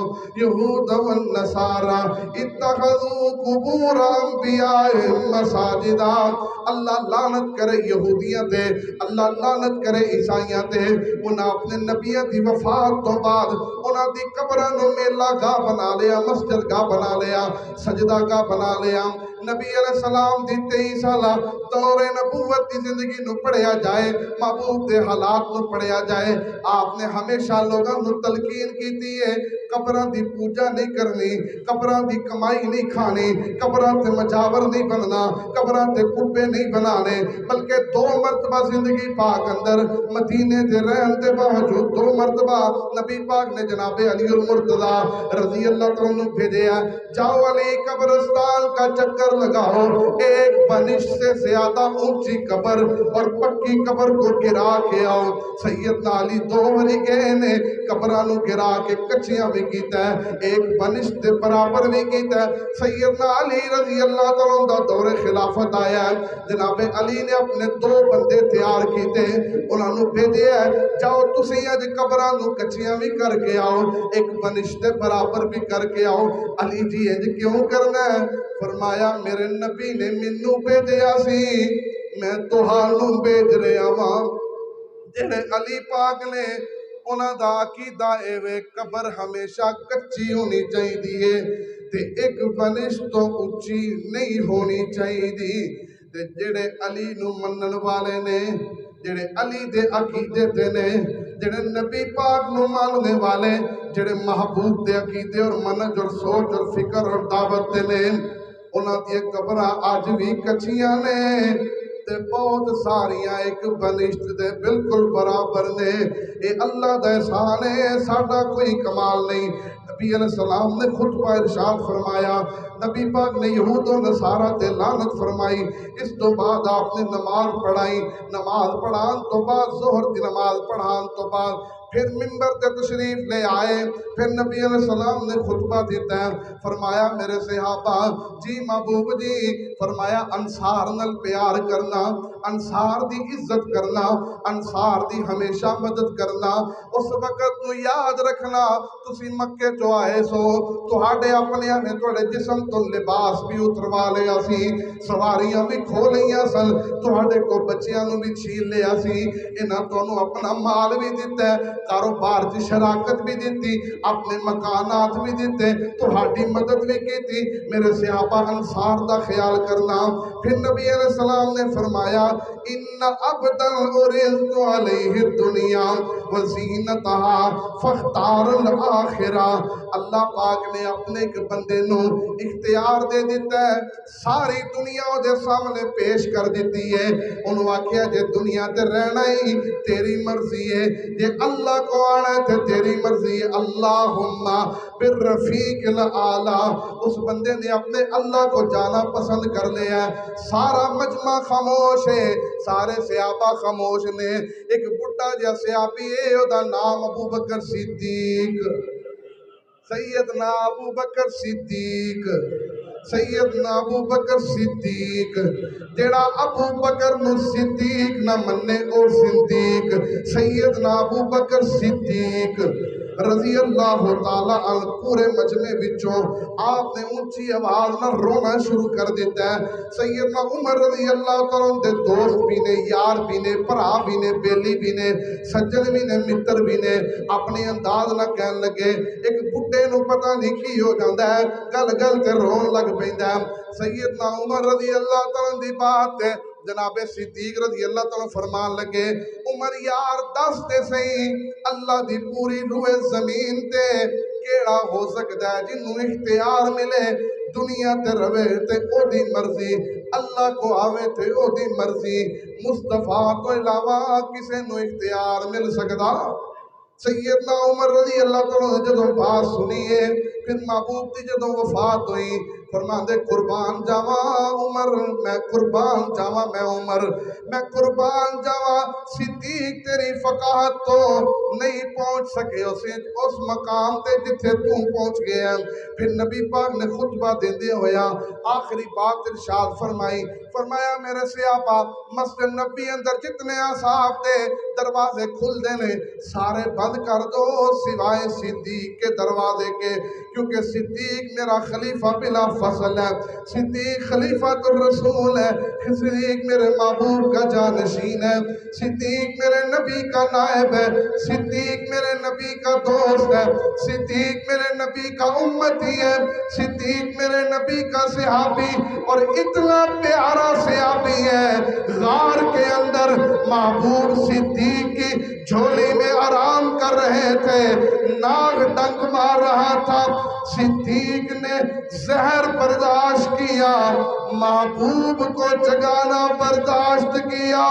یہود والنصارى اتخذوا قبور انبیاء مساجدا، اللہ لعنت کرے یہودیاں تے، اللہ لعنت کرے عیسائیاں تے، انہاں اپنے نبیوں دی وفات تو بعد انہاں دی قبراں نو میلہ گاہ بنا لیا، مسجد گاہ بنا لیا، سجدہ گاہ بنا لیا۔ نبی علیہ السلام دی 23 سالہ دور نبوت دی زندگی نو پڑھیا جائے، محبوب دے حالات نو پڑھیا جائے، آپ نے ہمیشہ لوگاں نو تلقین کیتی ہے قبراں دی پوجا نہیں کرنی، قبراں دی کمائی نہیں کھانی، قبراں تے مجاور نہیں بننا، قبراں تے کبے نہیں بنانے، بلکہ 2 مرتبہ زندگی پاک اندر مدینے دے رہن دے باوجود 2 مرتبہ نبی پاک نے جناب علی المرتضیٰ رضی اللہ عنہ بھیجے ہیں، جاؤ علی قبرستان کا چکر لگاؤ، ایک بنش سے زیادہ اونچی قبر اور پکی قبر کو گرا کے آؤ۔ سیدنا علی دو وری گئے نے قبراں نو گرا کے کچیاں بھی کیتا ہے، ایک بنش دے برابر بھی کیتا ہے۔ سیدنا علی رضی اللہ تعالیٰ دا دور خلافت آیا ہے، جناب علی نے اپنے دو بندے تیار کیتے، انہاں نو بھیجے ہے جاؤ تسی اج قبراں نو کچیاں بھی کر کے آؤ، ایک بنش دے برابر بھی کر کے آؤ۔ علی جی انج کیوں کرنا ہے؟ فرمایا میرے نبی نے مینوں بھیجیا سی، میں تہانوں بھیج رہا ہاں۔ جڑے علی پاک نے انہاں دا عقیدہ اے وے قبر ہمیشہ کچی ہونی چاہیے تے ایک بنش تو اونچی نہیں ہونی چاہیے۔ تے جڑے علی نو منن والے نے، جڑے علی دے عقیدے تے نے، جڑے نبی پاک نو ماننے والے، جڑے محبوب دے عقیدے اور منج اور سوچ اور فکر اور دعوت تے نے، انہاں دی قبراں اج بھی کچیاں نے تے بہت ساریاں ایک بنشت دے بالکل برابر نے۔ اے اللہ دا احسان ہے، ساڈا کوئی کمال نہیں۔ نبی علیہ السلام نے خطبہ ارشاد فرمایا، نبی پاک نے یہود و نصارہ تے لعنت فرمائی، اس تو بعد آپ نے نماز پڑھائی، نماز پڑھان تو بعد ظہر دی نماز پڑھان تو بعد پھر منبر تے تشریف لے آئے، پھر نبی علیہ السلام نے خطبہ دیتا ہے، فرمایا میرے صحابہ جی محبوب جی، فرمایا انصار نال پیار کرنا، انصار دی عزت کرنا، انصار دی ہمیشہ مدد کرنا۔ اس وقت نو یاد رکھنا تسی مکے جو آئے سو تہاڈے اپنے نے تہاڈے جسم تو لباس بھی اتروا لیا سی، سواریاں بھی کھو لئیاں سن، تہاڈے کو بچیاں نو بھی چھین لیا سی، انہاں تانوں اپنا مال بھی دیتا ہے، کاروبار دی شراکت بھی دیتی، اپنے مکانات بھی دیتے، تہاڈی مدد بھی کیتی۔ میرے صحابہ انصار دا خیال کرنا۔ پھر نبی علیہ السلام نے فرمایا ان عبدا عرضت علیہ الدنیا وزینتها فاختار الاخرہ۔ اللہ پاک نے اپنے ایک بندے نو اختیار دے دیتا ہے، ساری دنیا دے سامنے پیش کر دیتی ہے، انہوں آکھیا جے دنیا تے رہنا ہی تیری مرضی ہے، جے اللہ کو آنا ہے تے تیری مرضی ہے، اللہم بالرفیق الاعلی۔ اس بندے نے اپنے اللہ کو جانا پسند کر لیا ہے، سارا مجمع خاموش ہے، سارے صحابہ خاموش نے، ایک بڑھا جا صحابی ہے، او دا نام ابو بکر صدیق، سیدنا ابو بکر صدیق، سیدنا ابو بکر صدیق، جیڑا ابو بکر نو صدیق نہ منے او صدیق، سیدنا ابو بکر صدیق رضی اللہ تعالیٰ عنہ پورے مجمع وچوں آپ نے اونچی آواز نہ رونا شروع کر دیتا ہے۔ سیدنا عمر رضی اللہ تعالیٰ عنہ دے دوست بھی نے، یار بھی نے، پرا بھی نے، بیلی بھی نے، سجن بھی نے، متر بھی نے، اپنے انداز نہ کہن لگے، ایک بڈھے نو پتہ نہیں کی ہو جاندا ہے، گل گل تے رون لگ پیندا ہے۔ سیدنا عمر رضی اللہ تعالیٰ عنہ دی بات ہے، جناب صدیق رضی اللہ تعالیٰ فرمان لگے عمر یار دس تے صحیح اللہ دی پوری روئے زمین تے کیڑا ہو سکتا ہے جنہوں اختیار ملے دنیا تے روے تے او دی مرضی، اللہ کو آوے تے او دی مرضی، مصطفیٰ تو علاوہ کسے نو اختیار مل سکتا؟ سیدنا عمر رضی اللہ تعالیٰ نے جدوں بات سنیے، پھر محبوب دی جدوں وفات ہوئی، فرمان دے قربان جاواں عمر، میں قربان جاواں میں عمر، میں قربان جاواں صدیق تیری فقاہت تو نہیں پہنچ سکے اس مقام تے جتھے تو پہنچ گیا۔ پھر نبی پاک نے خطبہ دیندے ہویا آخری بات ارشاد فرمائی، فرمایا میرے صحابہ مسجد نبی اندر جتنے اصحاب دے دروازے کھل دے نے سارے بند کر دو سوائے صدیق کے دروازے کے، کیونکہ صدیق میرا خلیفہ بلا فصل ہے، صدیق خلیفہ الرسول ہے، صدیق میرے محبوب کا جانشین ہے، صدیق میرے نبی کا نائب ہے، صدیق میرے نبی کا دوست ہے، صدیق میرے نبی کا امتی ہے، صدیق میرے نبی کا صحابی اور اتنا پیارا صحابی ہے، غار کے اندر محبوب صدیق کی جھولی میں آرام کر رہے تھے، ناگ ڈنک مار رہا تھا، صدیق نے زہر برداشت کیا، محبوب کو جگانا برداشت کیا۔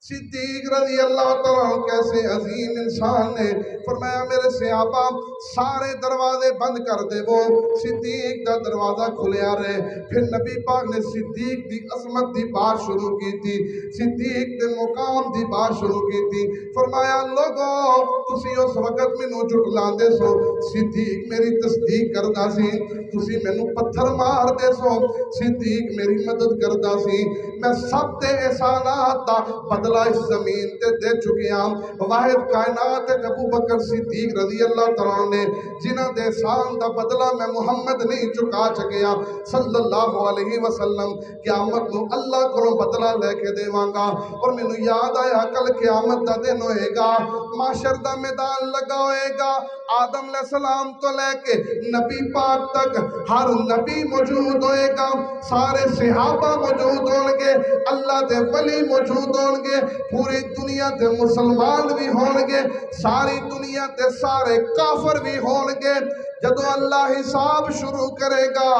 صدیق رضی اللہ تعالیٰ عنہ کیسے عظیم انسان نے فرمایا میرے صحابہ سارے دروازے بند کر دے وہ صدیق دا دروازہ کھلیا رہے پھر نبی پاک نے صدیق دی عظمت دی بات شروع کی تھی صدیق دے مقام دی بات شروع کی تھی فرمایا لوگو تسی اس وقت مینوں جھٹلان دے سو صدیق میری تصدیق کردا سی تسی مینوں پتھر مار دے سو صدیق میری مدد کردا سی میں سب دے احسانات دا بدلہ اس زمین تے دے چکے ہیں واحد کائنات ابو بکر صدیق رضی اللہ تعالیٰ نے جنہ دے احسان دا بدلہ میں محمد نہیں چکا چکیا صلی اللہ علیہ وسلم قیامت نو اللہ کو بدلہ لے کے دیواں گا اور مینوں یاد آیا کل قیامت دا دن ہوئے گا معاشر دا میدان لگا ہوئے گا آدم علیہ السلام تو لے کے نبی پاک تک ہر نبی موجود ہوئے گا سارے صحابہ موجود ہوں گے اللہ دے ولی موجود ہوں گے پوری دنیا دے مسلمان بھی ہون گے ساری دنیا دے سارے کافر بھی ہون گے جدو اللہ حساب شروع کرے گا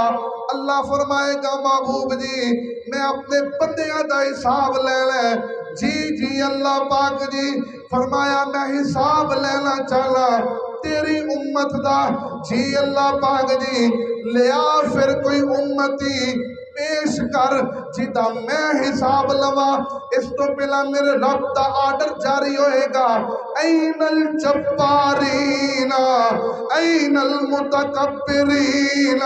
اللہ فرمائے گا محبوب جی میں اپنے بندیاں دا حساب لے لے جی اللہ پاک جی فرمایا میں حساب لینا چاہنا تیری امت دا جی اللہ پاک جی لیا پھر کوئی امتی پیش کر جیتا میں حساب لوا اس تو پہلا میرے رب دا آرڈر جاری ہوئے گا این الجبارین این المتکبرین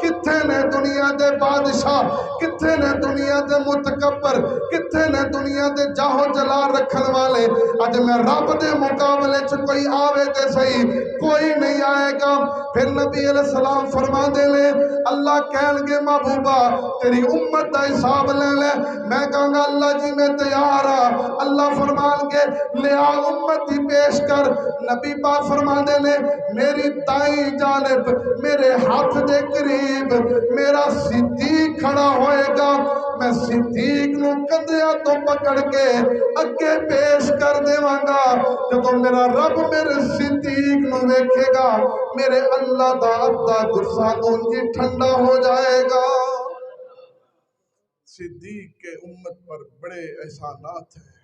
کتھے نے دنیا دے بادشاہ کتھے نے دنیا دے متکبر کتھے نے دنیا دے جاہو جلال رکھن والے آج میں رب دے مقابلے چ کوئی آوے تے صحیح کوئی نہیں آئے گا پھر نبی علیہ السلام فرما دے لے اللہ کہن گے محبوبہ تیری امت دا حساب لے لے میں کہاں گا اللہ جی میں تیار ہاں اللہ فرمان کے لیا امت دی پیش کر نبی پاک فرمان دے لے میری دائیں جانب میرے ہاتھ دے قریب میرا صدیق کھڑا ہوئے گا میں صدیق نو کندھیاں تو پکڑ کے اگے پیش کر دیواں گا جب میرا رب میرے صدیق نو دیکھے گا میرے اللہ دا عطا غصہ اونجی ٹھنڈا ہو جائے گا صدیق کے امت پر بڑے احسانات ہیں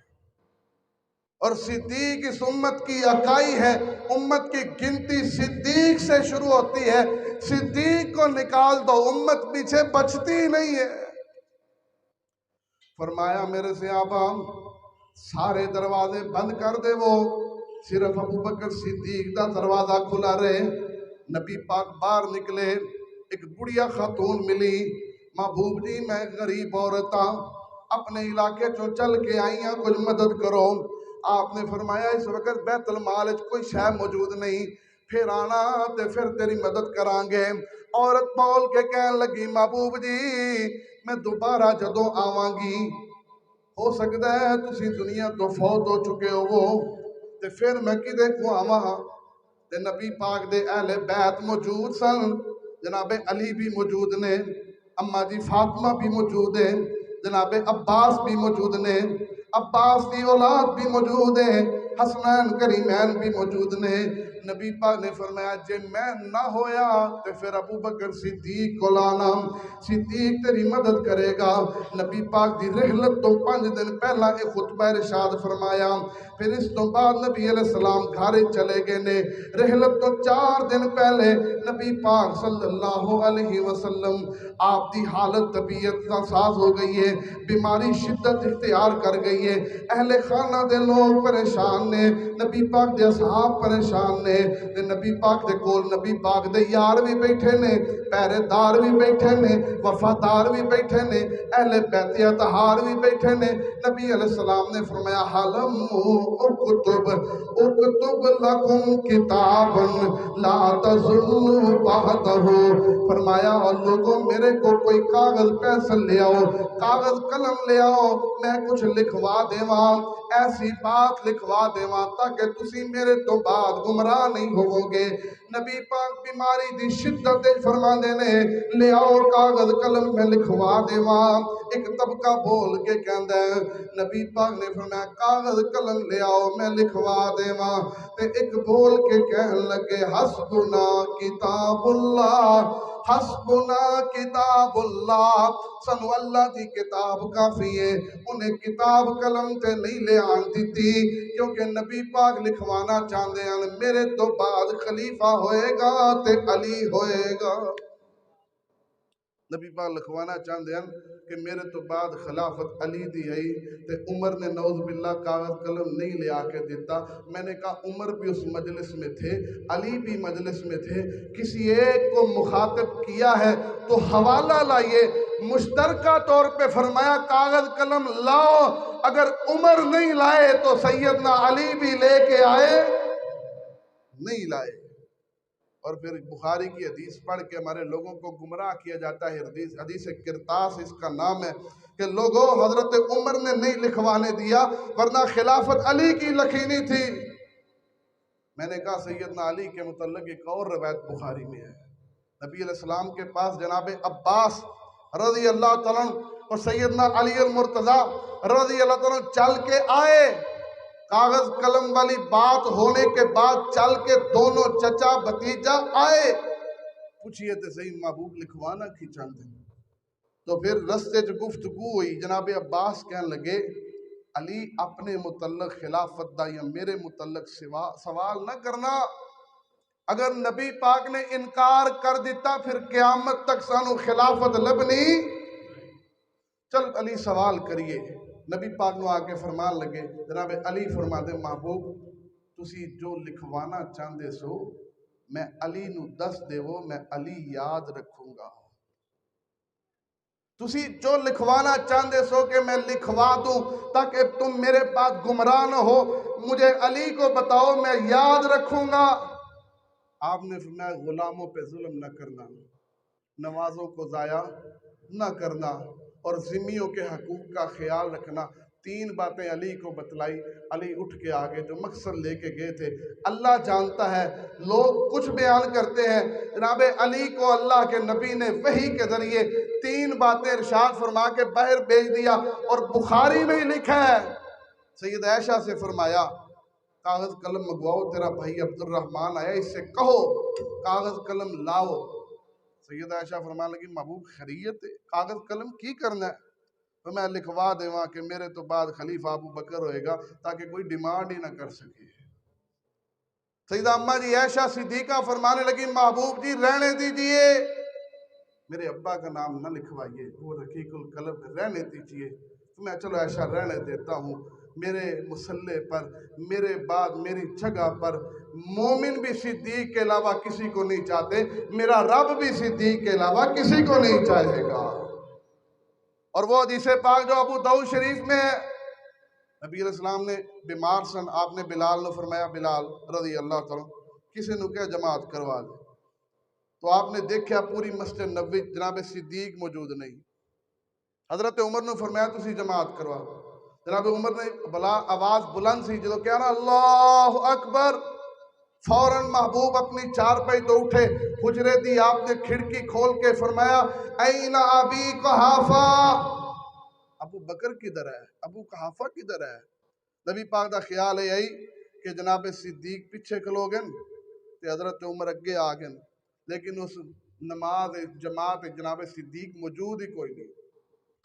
اور صدیق اس امت کی اکائی ہے امت کی گنتی صدیق سے شروع ہوتی ہے صدیق کو نکال دو امت پیچھے بچتی نہیں ہے فرمایا میرے صحابہ سارے دروازے بند کر دے وہ صرف ابو بکر صدیق دا دروازہ کھلا رہے نبی پاک باہر نکلے ایک بڑیا خاتون ملی محبوب جی میں غریب عورتاں اپنے علاقے چوں چل کے آئی ہیں کچھ مدد کرو آپ نے فرمایا اس وقت بیت المال کوئی شے موجود نہیں پھر آنا تے پھر تیری مدد کران گے عورت بول کے کہن لگی محبوب جی میں دوبارہ جدوں آواں گی ہو سکتا ہے تسی دنیا تو فوت ہو چکے ہو وہ تے پھر میں کدے کو آواں تے نبی پاک دے اہل بیت موجود سن جناب علی بھی موجود نے اماں جی فاطمہ بھی موجود ہیں جناب عباس بھی موجود نے عباس کی اولاد بھی موجود ہیں حسنین کریمین بھی موجود نے نبی پاک نے فرمایا جے میں نہ ہویا تو پھر ابو بکر صدیق کو لانا صدیق تیری مدد کرے گا نبی پاک دی رحلت تو 5 دن پہلا ایک خطبہ ارشاد فرمایا پھر اس تو بعد نبی علیہ السلام گھارے چلے گئے نے رحلت تو 4 دن پہلے نبی پاک صلی اللہ علیہ وسلم آپ دی حالت طبیعت ناساز ہو گئی ہے بیماری شدت اختیار کر گئی ہے اہل خانہ دے لوگ پریشان نے نبی پاک دے اصحاب پریشان نے تے نبی پاک دے کول نبی پاک دے یار بھی بیٹھے نے پہرے دار بھی بیٹھے نے وفادار بھی بیٹھے نے اہل بیت اطہار بھی بیٹھے نے نبی علیہ السلام نے فرمایا حلم اکتب لکم کتابا لا تظلوا بعدہ فرمایا اور لوگوں میرے کو کوئی کاغذ پینسل لے آؤ کاغذ قلم لے آؤ میں کچھ لکھوا دیواں ایسی بات لکھوا دیواں تاکہ تسی میرے تو بعد گمراہ نہیں ہوو گے نبی پاک بیماری دی شدت فرما دینے لے آؤ کاغذ قلم میں لکھوا دیواں ایک طبقہ بول کے کہندا ہے نبی پاک نے فرمایا کاغذ قلم لے آؤ میں لکھوا دیواں تے ایک بول کے کہن لگے حسبنا کتاب اللہ حسبنا کتاب اللہ سنو اللہ دی کتاب کافی ہے انہیں کتاب قلم تے نہیں لے آن دیتی کیونکہ نبی پاک لکھوانا چاہتے ہیں میرے تو بعد خلیفہ ہوئے گا تے علی ہوئے گا نبی پاک لکھوانا چاہتے ہیں کہ میرے تو بعد خلافت علی دی آئی تے عمر نے نعوذ باللہ کاغذ قلم نہیں لے آ کے دیتا میں نے کہا عمر بھی اس مجلس میں تھے علی بھی مجلس میں تھے کسی ایک کو مخاطب کیا ہے تو حوالہ لائیے مشترکہ طور پہ فرمایا کاغذ قلم لاؤ اگر عمر نہیں لائے تو سیدنا علی بھی لے کے آئے نہیں لائے اور پھر بخاری کی حدیث پڑھ کے ہمارے لوگوں کو گمراہ کیا جاتا ہے حدیث کرتاس اس کا نام ہے کہ لوگوں حضرت عمر نے نہیں لکھوانے دیا ورنہ خلافت علی کی لکھینی تھی میں نے کہا سیدنا علی کے متعلق ایک اور روایت بخاری میں ہے نبی علیہ السلام کے پاس جناب عباس رضی اللہ تعالیٰ اور سیدنا علی المرتضی رضی اللہ تعالیٰ چل کے آئے کاغذ قلم والی بات ہونے کے بعد چل کے دونوں چچا بھتیجا آئے پوچھئے تھے صحیح محبوب لکھوانا کی چاہتے ہیں تو پھر رستے جو گفتگو ہوئی جناب عباس کہنے لگے علی اپنے متعلق خلافت دا یا میرے متعلق سوال نہ کرنا اگر نبی پاک نے انکار کر دیتا پھر قیامت تک سانو خلافت لبنی چل علی سوال کریے نبی پاک نو آکے فرمان لگے جناب علی فرما دے محبوب تسی جو لکھوانا چاہندے سو میں علی نو دس دے وہ میں علی یاد رکھوں گا تسی جو لکھوانا چاہندے سو کہ میں لکھوا دوں تاکہ تم میرے پاس گمراہ نہ ہو مجھے علی کو بتاؤ میں یاد رکھوں گا آپ نے فرمایا غلاموں پہ ظلم نہ کرنا نوازوں کو ضائع نہ کرنا اور ذمیوں کے حقوق کا خیال رکھنا تین باتیں علی کو بتلائی علی اٹھ کے آگے جو مقصد لے کے گئے تھے اللہ جانتا ہے لوگ کچھ بیان کرتے ہیں جناب علی کو اللہ کے نبی نے وحی کے ذریعے تین باتیں ارشاد فرما کے باہر بھیج دیا اور بخاری میں ہی لکھا ہے سید عائشہ سے فرمایا کاغذ قلم منگواؤ تیرا بھائی عبد الرحمن آیا اس سے کہو کاغذ قلم لاؤ سید عائشہ فرمان لگی محبوب خیریت کاغذ قلم کی کرنا ہے تو میں لکھوا دیواں کہ میرے تو بعد خلیفہ ابو بکر ہوئے گا تاکہ کوئی ڈیمانڈ ہی نہ کر سکے سیدہ اماں جی عائشہ صدیقہ فرمانے لگی محبوب جی رہنے دیجئے میرے ابا کا نام نہ لکھوائیے وہ رقیق القلب رہنے دیجئے تو میں چلو عائشہ رہنے دیتا ہوں میرے مسلح پر میرے بعد میری جگہ پر مومن بھی صدیق کے علاوہ کسی کو نہیں چاہتے میرا رب بھی صدیق کے علاوہ کسی کو نہیں چاہے گا اور وہ حدیث پاک جو ابو داؤد شریف میں ہے نبی علیہ السلام نے بیمار سن آپ نے بلال نے فرمایا بلال رضی اللہ تعالیٰ کسی نے کیا جماعت کروا دے تو آپ نے دیکھا پوری مسجد نبوی جناب صدیق موجود نہیں حضرت عمر نے فرمایا تسی جماعت کروا جناب عمر نے بلا آواز بلند سی جدو کہنا اللہ اکبر فوراً محبوب اپنی چارپائی تو اٹھے حجرے دی آپ نے کھڑکی کھول کے فرمایا این ابی قحافہ ابو بکر کدھر ہے ابو قحافہ کدھر ہے نبی پاک دا خیال ہے یہی کہ جناب صدیق پیچھے کھلو گن تے حضرت عمر اگے آگن لیکن اس نماز جماعت جناب صدیق موجود ہی کوئی نہیں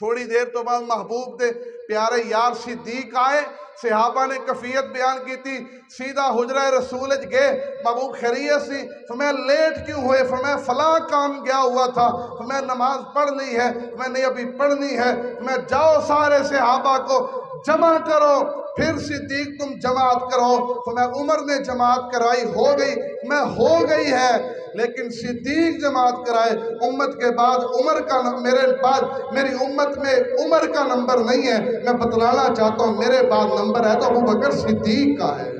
تھوڑی دیر تو بعد محبوب دے پیارے یار صدیق آئے صحابہ نے کفیت بیان کی تھی سیدھا حجرہ رسول گئے محبوب خیریت سی فرمایا لیٹ کیوں ہوئے فرمایا فلاں کام گیا ہوا تھا فرمایا نماز پڑھ لی ہے فرمایا نہیں ابھی پڑھنی ہے فرمایا جاؤ سارے صحابہ کو جمع کرو پھر صدیق تم جماعت کرو فرمایا عمر نے جماعت کرائی ہو گئی میں ہو گئی ہے لیکن صدیق جماعت کرائے امت کے بعد عمر کا میرے بعد میری امت میں عمر کا نمبر نہیں ہے میں بتلانا چاہتا ہوں میرے بعد نمبر ہے تو ابو بکر صدیق کا ہے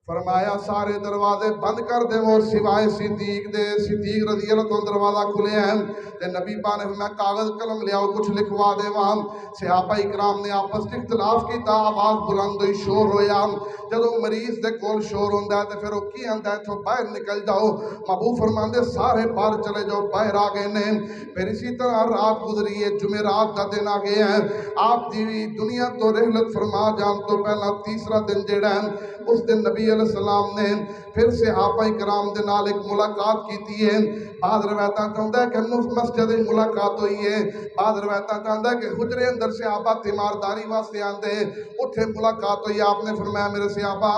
فرمایا سارے دروازے بند کر دے وہ سوائے صدیق دے. صدیق رضی اللہ عنہ دروازہ کھلے ہیں تے نبی پاک نے فرمایا کاغذ قلم لے آؤ کچھ لکھوا دے وہاں. صحابہ اکرام نے آپس میں اختلاف کیتا, آواز بلند ہوئی, شور ہویا. جدوں مریض دے کول شور ہوندا ہے تے پھر او کی آندا ہے تو باہر نکل جاؤ. محبوب فرماندے سارے باہر چلے جاؤ, باہر آ گئے نے. پھر اسی طرح رات گزری ہے, جمعرات کا دن آ گیا ہے. آپ دی دنیا تو رحلت فرما جان تو پہلا تیسرا دن جڑا ہے اس دن نبی علیہ السلام نے پھر صحابہ کرام دے نال ایک ملاقات کیتی ہے. بعض روایتاں چاہتا ہے کہ مسجد ملاقات ہوئی ہے, بعض روایتاں چاہتا ہے کہ حجرے اندر صحابہ تیمارداری واسطے آندے اتھے ملاقات ہوئی. آپ نے فرمایا میرے صحابہ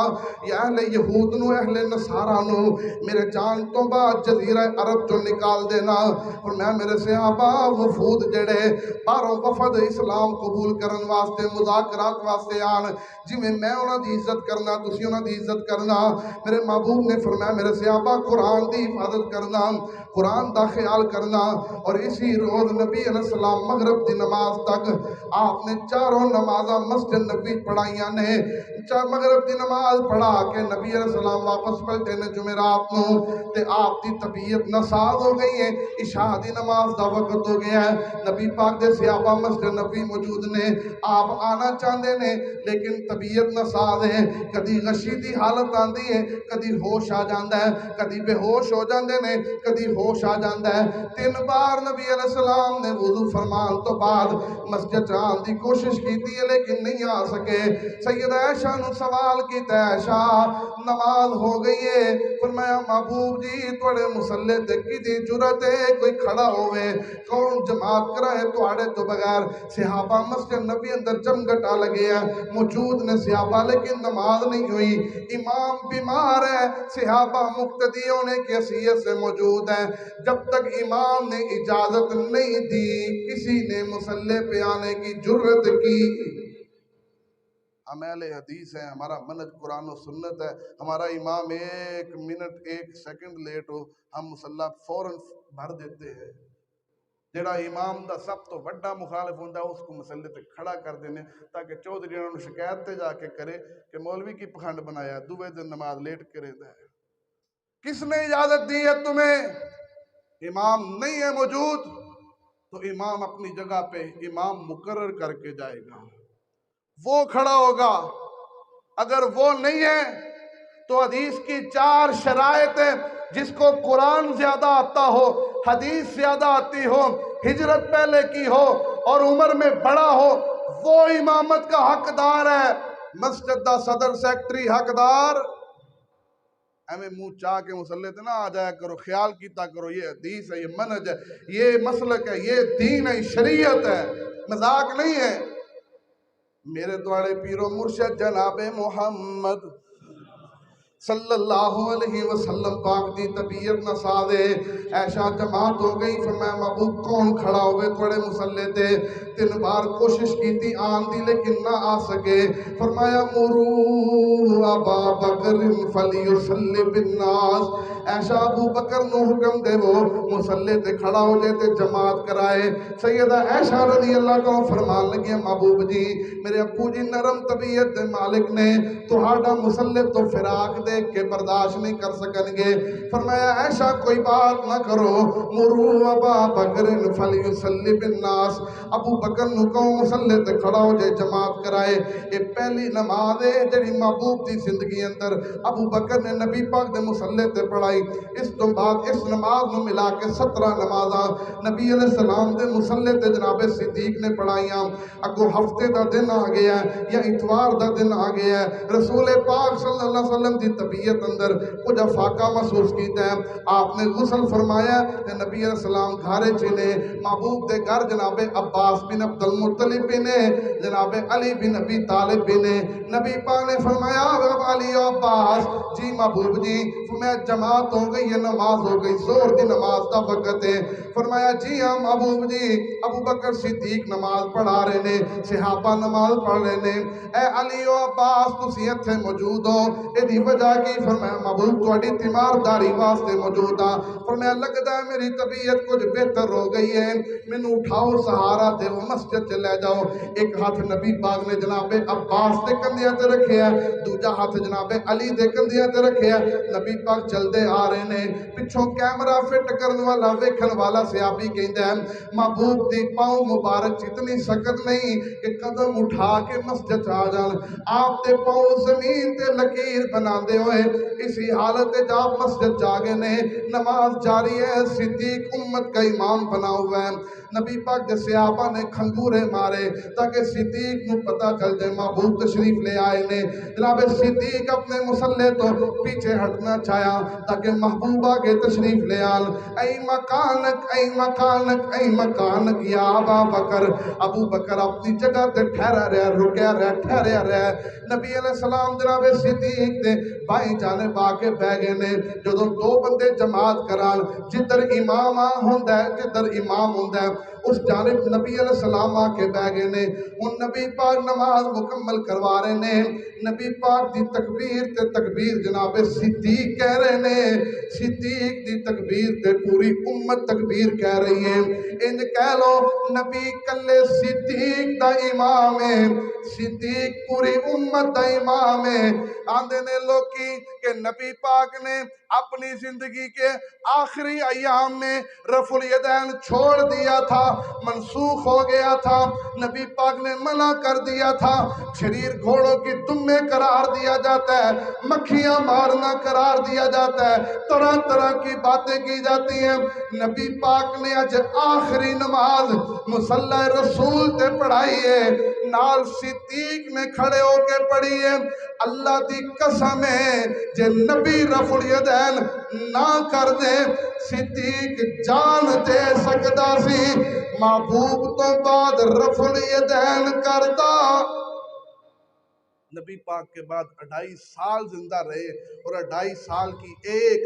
یا اہل یہود نو اہل نصارہ نو میرے جان تو بعد جزیرہ عرب جو نکال دینا. فرمایا میرے صحابہ وفود جڑے باہروں وفد اسلام قبول کرن واسطے مذاکرات واسطے آن جی میں انہاں دی عزت کرنا تسی انہاں دی عزت کرنا. میرے محبوب نے فرمایا میرے صحابہ قرآن دی حفاظت کرنا, قرآن دا خیال کرنا. اور اسی روز نبی علیہ السلام مغرب دی نماز تک آپ نے چاروں نمازاں مسجد نبی پڑھائیاں نے. مغرب دی نماز پڑھا کے نبی علیہ السلام واپس پلٹے نے جمعرات نو تے آپ دی طبیعت ناساز ہو گئی ہے. عشاء دی نماز دا وقت ہو گیا ہے. نبی پاک دے صحابہ مسجد نبی موجود نے, آپ آنا چاہتے نے لیکن طبیعت ناساز ہے. کدی غشی دی حالت آندی ہے, کدی ہوش آ جاندا ہے, کدی بے ہوش ہو جاندے نے, کدی ہوش آ جاندا ہے. 3 بار نبی علیہ السلام نے وضو فرمان تو بعد مسجد آن دی کوشش کیتی ہے لیکن نہیں آ سکے. سیدہ عائشہ نو سوال کیتا ہے عائشہ نماز ہو گئی ہے. فرمایا محبوب جی تواڈے مصلی تے کدی جرأت ہے کوئی کھڑا ہوئے کون جماعت کرائے تواڈے تو بغیر. صحابہ مسجد نبی اندر جمگٹا لگے ہیں موجود نے صحابہ لیکن نماز نہیں ہوئی. امام بیمار ہے, صحابہ مقتدی ہونے کی حیثیت سے موجود ہیں. جب تک امام نے اجازت نہیں دی کسی نے مصلی پہ آنے کی جرأت کی. ہم اہل حدیث ہیں, ہمارا منہج قرآن و سنت ہے. ہمارا امام 1 منٹ 1 سیکنڈ لیٹ ہو ہم مصلی فوراً بھر دیتے ہیں. جڑا امام دا سب تو بڑا مخالف ہوندا اس کو مصلی تے کھڑا کر دینے تاکہ چودھری انہوں نے شکایت تے جا کے کرے کہ مولوی کی پکھنڈ بنایا دوے دن نماز لیٹ کرے دا ہے. کس نے اجازت دی ہے تمہیں؟ امام نہیں ہے موجود تو امام اپنی جگہ پہ امام مقرر کر کے جائے گا, وہ کھڑا ہوگا. اگر وہ نہیں ہے تو حدیث کی 4 شرائط ہیں. جس کو قرآن زیادہ آتا ہو, حدیث زیادہ آتی ہو, ہجرت پہلے کی ہو اور عمر میں بڑا ہو, وہ امامت کا حقدار ہے. مسجد دا صدر سیکٹری حقدار ہمیں منہ چاہ کے مصلی تے نہ آ جایا کرو, خیال کیتا کرو یہ حدیث ہے, یہ منہج ہے, یہ مسلک ہے, یہ دین ہے, شریعت ہے, مذاق نہیں ہے. میرے دوارے پیر و مرشد جناب محمد صلی اللہ علیہ وسلم پاک دی طبیعت ناساز ہے. عائشہ جماعت ہو گئی. فرمایا محبوب کون کھڑا ہوئے تھوڑے مصلی تے. 3 بار کوشش کی تھی آن دی لیکن نہ آ سکے. فرمایا مرو ابا بکر فلیصلی بالناس. عائشہ ابو بکر نو حکم دے وہ مصلی تے کھڑا ہو جائے تے جماعت کرائے. سیدہ عائشہ رضی اللہ عنہا فرمان لگی محبوب جی میرے ابو جی نرم طبیعت دے مالک نے تہاڈا مصلی تو فراق دیکھ کے برداشت نہیں کر سکن گے. فرمایا عائشہ کوئی بات نہ کرو, مرو ابا بکر فلیصلی بالناس. ابو بکر نو کہو مصلی تے کھڑا ہو جائے جماعت کرائے. یہ پہلی نماز ہے جڑی محبوب دی زندگی اندر ابو بکر نے نبی پاک دے مصلی تے پڑھائی. اس تو بعد اس نماز نو ملا کے 17 نمازاں نبی علیہ السلام دے مصلی تے جناب صدیق نے پڑھائیاں. اگو ہفتے دا دن آ گیا ہے یا اتوار دا دن آ گیا ہے. رسول پاک صلی اللہ علیہ وسلم دی طبیعت اندر کچھ فاقہ محسوس کیتا ہے. آپ نے غسل فرمایا کہ نبی علیہ السلام گھارے چنے محبوب دے گھر جناب عباس بن عبد المطلب بن جناب علی بن ابی طالب بن. نبی پاک نے فرمایا علی و عباس جی محبوب جی. فرمایا جماعت ہو گئی ہے, نماز ہو گئی, زور دی نماز دا وقت ہے. فرمایا جی ہاں محبوب جی. ابو بکر صدیق نماز پڑھا رہے نے, صحابہ نماز پڑھ رہے نے. اے علی و عباس تسی ایتھے موجود ہو, ایدی وجہ ہویا کی؟ فرمایا محبوب تہاڈی تیمارداری واسطے موجود ہاں۔ فرمایا لگدا ہے میری طبیعت کچھ بہتر ہو گئی ہے، مینوں اٹھاؤ سہارا دے مسجد چ لے جاؤ۔ ایک ہاتھ نبی پاک نے جناب عباس دے کندھیاں تے رکھیا، دوجا ہاتھ جناب علی دے کندھیاں تے رکھیا۔ نبی پاک چلدے آ رہے نے، پچھوں کیمرہ فٹ کرن والا ویکھن والا صحابی کہندا ہے محبوب دی پاؤں مبارک اتنی سخت نہیں کہ قدم اٹھا کے مسجد آ جان، آپ دے پاؤں زمین تے لکیر بناندے ہوئے اسی حالت جاب مسجد جاگے نے، نماز جاری ہے، صدیق امت کا امام بنا ہوا ہے۔ نبی پاک کے صحابہ نے کھنگورے مارے تاکہ صدیق نو پتہ چل جائے محبوب تشریف لے آئے نے۔ جناب صدیق اپنے مسلح تو پیچھے ہٹنا چاہیا تاکہ محبوب آگے تشریف لے آل۔ ای مکانک ای مکانک ای مکانک یا ابا بکر، ابو بکر اپنی جگہ تے ٹھہرا رہا، رکیا رہا، ٹھہریا رہا۔ نبی علیہ السلام جناب صدیق دے بائیں جانب آ کے بہ گئے نے۔ جدوں دو بندے جماعت کران، جدھر امام ہوندا ہے جدھر امام ہوندا ہے اس جانب نبی علیہ السلام آ کے بہ گئے نے۔ ان نبی پاک نماز مکمل کروا رہے نے، نبی پاک دی تکبیر تے تکبیر جناب صدیق کہہ رہے نے، صدیق دی تکبیر تے پوری امت تکبیر کہہ رہی ہے۔ انج کہہ لو نبی کلے صدیق دا امام ہے، صدیق پوری امت دا امام ہے۔ آندے نے لوکی کہ نبی پاک نے اپنی زندگی کے آخری ایام میں رفع الیدین چھوڑ دیا تھا، منسوخ ہو گیا تھا، نبی پاک نے منع کر دیا تھا، شریر گھوڑوں کی دمے قرار دیا جاتا ہے، مکھیاں مارنا قرار دیا جاتا ہے، طرح طرح کی باتیں کی جاتی ہیں۔ نبی پاک نے آج آخری نماز مصلی رسول تے پڑھائی ہے، نال صدیق نے کھڑے ہو کے پڑھی ہے۔ اللہ دی قسم ہے جے نبی رفع الیدین نہ کر دے صدیق جان دے سکدا سی، محبوب تو بعد رفع الیدین کردا۔ نبی پاک کے بعد 2.5 سال زندہ رہے اور 2.5 سال کی ایک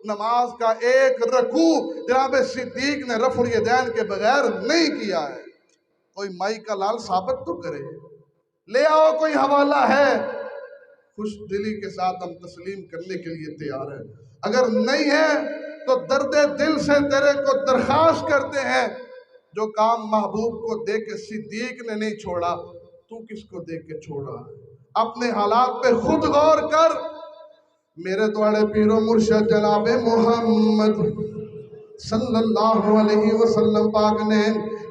نماز کا ایک رکوع جناب صدیق نے رفع الیدین کے بغیر نہیں کیا ہے۔ کوئی مائی کا لال ثابت تو کرے، لے آؤ کوئی حوالہ ہے، خوش دلی کے ساتھ ہم تسلیم کرنے کے لیے تیار ہیں۔ اگر نہیں ہے تو درد دل سے تیرے کو درخواست کرتے ہیں، جو کام محبوب کو دے کے صدیق نے نہیں چھوڑا تو کس کو دے کے چھوڑا؟ اپنے حالات پہ خود غور کر۔ میرے دوڑے پیر و مرشد جناب محمد صلی اللہ علیہ وسلم پاک نے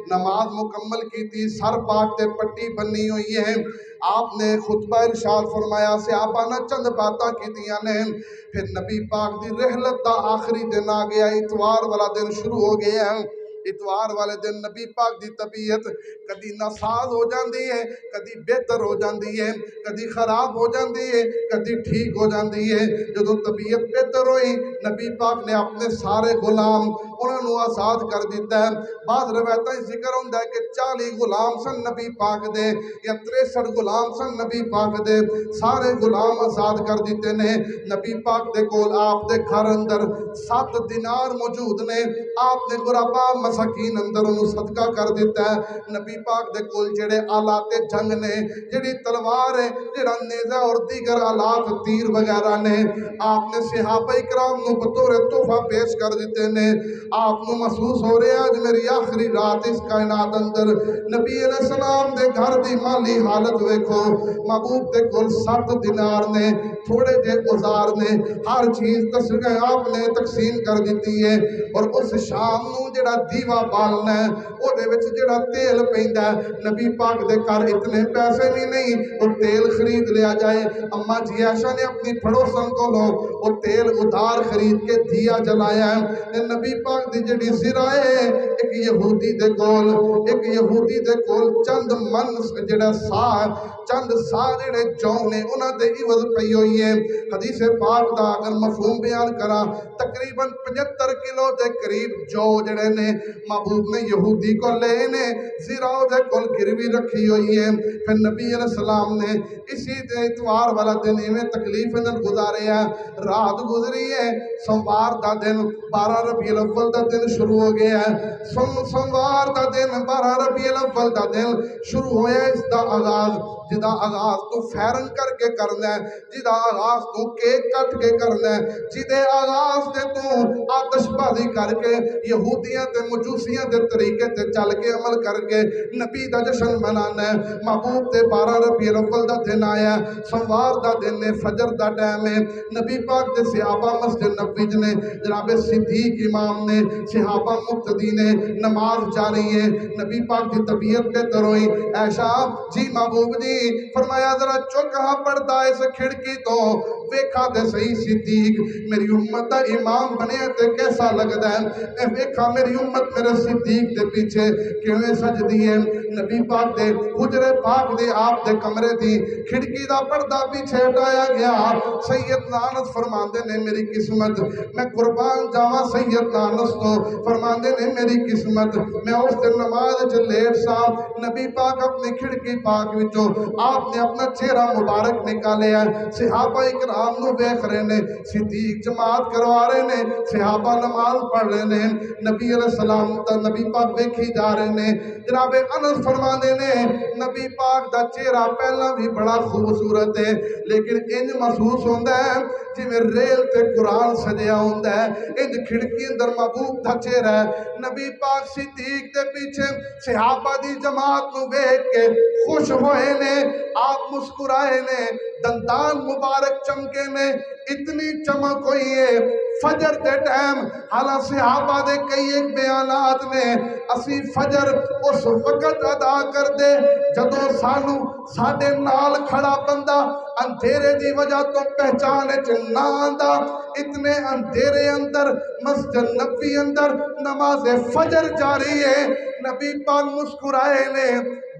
نماز مکمل کی تھی، سر پاک تے پٹی بنی ہوئی ہے، آپ نے خطبہ ارشاد فرمایا، صحابہ نے چند باتاں کی دیا نے، پھر نبی پاک دی رحلت دا آخری دن آ گیا، اتوار والا دن شروع ہو گیا ہے۔ اتوار والے دن نبی پاک دی طبیعت کدی ناساز ہو جاندی ہے، کدی بہتر ہو جاندی ہے، کدی خراب ہو جاندی ہے، کدی ٹھیک ہو جاندی ہے۔ جدو طبیعت بہتر ہوئی نبی پاک نے اپنے سارے غلام انہوں نے آزاد کر دیتا ہے۔ بعض روایتیں ذکر ہوندہ ہے کہ 40 غلام سن نبی پاک دے یا 63 غلام سن نبی پاک دے، سارے غلام آزاد کر دیتے نے۔ نبی پاک دے کول آپ دے گھر اندر 7 دینار موجود نے، آپ نے غربا مساکین اندر انہوں صدقہ کر دیتا ہے۔ نبی پاک دے کول جڑے آلات جنگ نے، جڑی تلوار ہے، جڑا نیزہ اور دیگر آلات تیر وغیرہ نے، آپ نے صحابہ اکرام نو بطور تحفہ پیش کر دیتے نے۔ آپ نو محسوس ہو رہے آج میری آخری رات اس کائنات اندر، نبی علیہ السلام دے گھر دی مالی حالت ویکھو، محبوب دے کول 7 دینار نے، تھوڑے جے اوزار نے، ہر چیز تصویر آپ نے تقسیم کر دیتی ہے۔ اور اس شام نو جڑا دیوہ بالنا ہے، او دے وچ جڑا تیل پیندا ہے، نبی پاک دے کار اتنے پیسے بھی نہیں وہ تیل خرید لیا جائے۔ اماں جی عائشہ نے اپنی پڑوسن کو لو وہ تیل ادھار خرید کے دیا جلایا ہے۔ نبی پاک دی جڑی زرائے ایک یہودی دے کول چند من جڑا چند جڑے جو نے انہاں دے عوض پئی ہوئی ہے۔ حدیث پاک دا اگر مفہوم بیان کرا تقریباً 75 کلو دے قریب جو جڑے نے محبوب نے یہودی کو لے نے زراؤ دے کول گروی رکھی ہوئی ہے۔ پھر نبی علیہ السلام نے اسی دے اتوار والا دن میں تکلیف اندر گزارے ہیں، رات گزری ہے، سوموار دا دن 12 ربیع الاول دا دن شروع ہو گیا ہے۔ سوموار دا دن 12 ربیع الاول دا دن شروع ہویا، اس دا آغاز جدا آغاز تو فیرن کر کے کرنا ہے، جدا آغاز تو کیک کٹ کے کرنا ہے، جدے آغاز تے تو آتش بازی کر کے یہودیاں تے مجوسیاں دے طریقے تے چل کے عمل کر کے نبی دا جشن منانا ہے۔ محبوب تے 12 ربیع الاول دا دن آیا ہے، سوموار دا دن ہے، فجر دا ٹائم ہے، نبی پاک دے صحابہ مسجد نبوی نے، جناب صدیق امام نے، صحابہ مقتدی نے، نماز جاری ہے، نبی پاک دی طبیعت بہتر ہوئی۔ عائشہ جی محبوب جی فرمایا ذرا چوکا پڑتا اس کھڑکی تو ویکھا دے صحیح صدیق میری امت دا امام بنے تے کیسا لگدا ہے، اے ویکھا میری امت میرے صدیق دے پیچھے کیویں سجدی ہے۔ نبی پاک دے حجرے پاک دے آپ دے کمرے دی کھڑکی دا پردہ پیچھے ہٹایا گیا۔ سیدنا انس فرماندے نے میری قسمت میں قربان جاواں، سیدنا انس تو فرماندے نے میری قسمت میں اس دن نماز وچ لیٹ سا، نبی پاک اپنی کھڑکی پاک وچوں آپ نے اپنا چہرہ مبارک نکالیا، صحابہ اکرام نو ویکھ رہے نے، صدیق جماعت کروا رہے نے، صحابہ نماز پڑھ رہے نے، نبی علیہ السلام تا نبی پاک ویکھی جا رہے نے۔ جناب انس فرماندے نے نبی پاک دا چہرہ پہلا بھی بڑا خوبصورت ہے، لیکن انج محسوس ہوندا ہے جویں ریل تے قرآن سجیا ہوندا ہے، انج کھڑکی اندر محبوب دا چہرہ ہے۔ نبی پاک صدیق دے پیچھے صحابہ دی جماعت نو ویکھ کے خوش ہوئے نے، آپ مسکرائے نے، دندان مبارک چمکے نے، اتنی چمک ہوئی ہے فجر دے ٹائم۔ حالانکہ صحابہ دے کئی ایک بیانات نے اسی فجر اس وقت ادا کر دے جدوں سانو ساڈے نال کھڑا بندہ اندھیرے دی وجہ تو پہچانے چ نہ آندا، اتنے اندھیرے اندر مسجد نبی اندر نماز فجر جاری ہے، نبی پاک مسکرائے نے،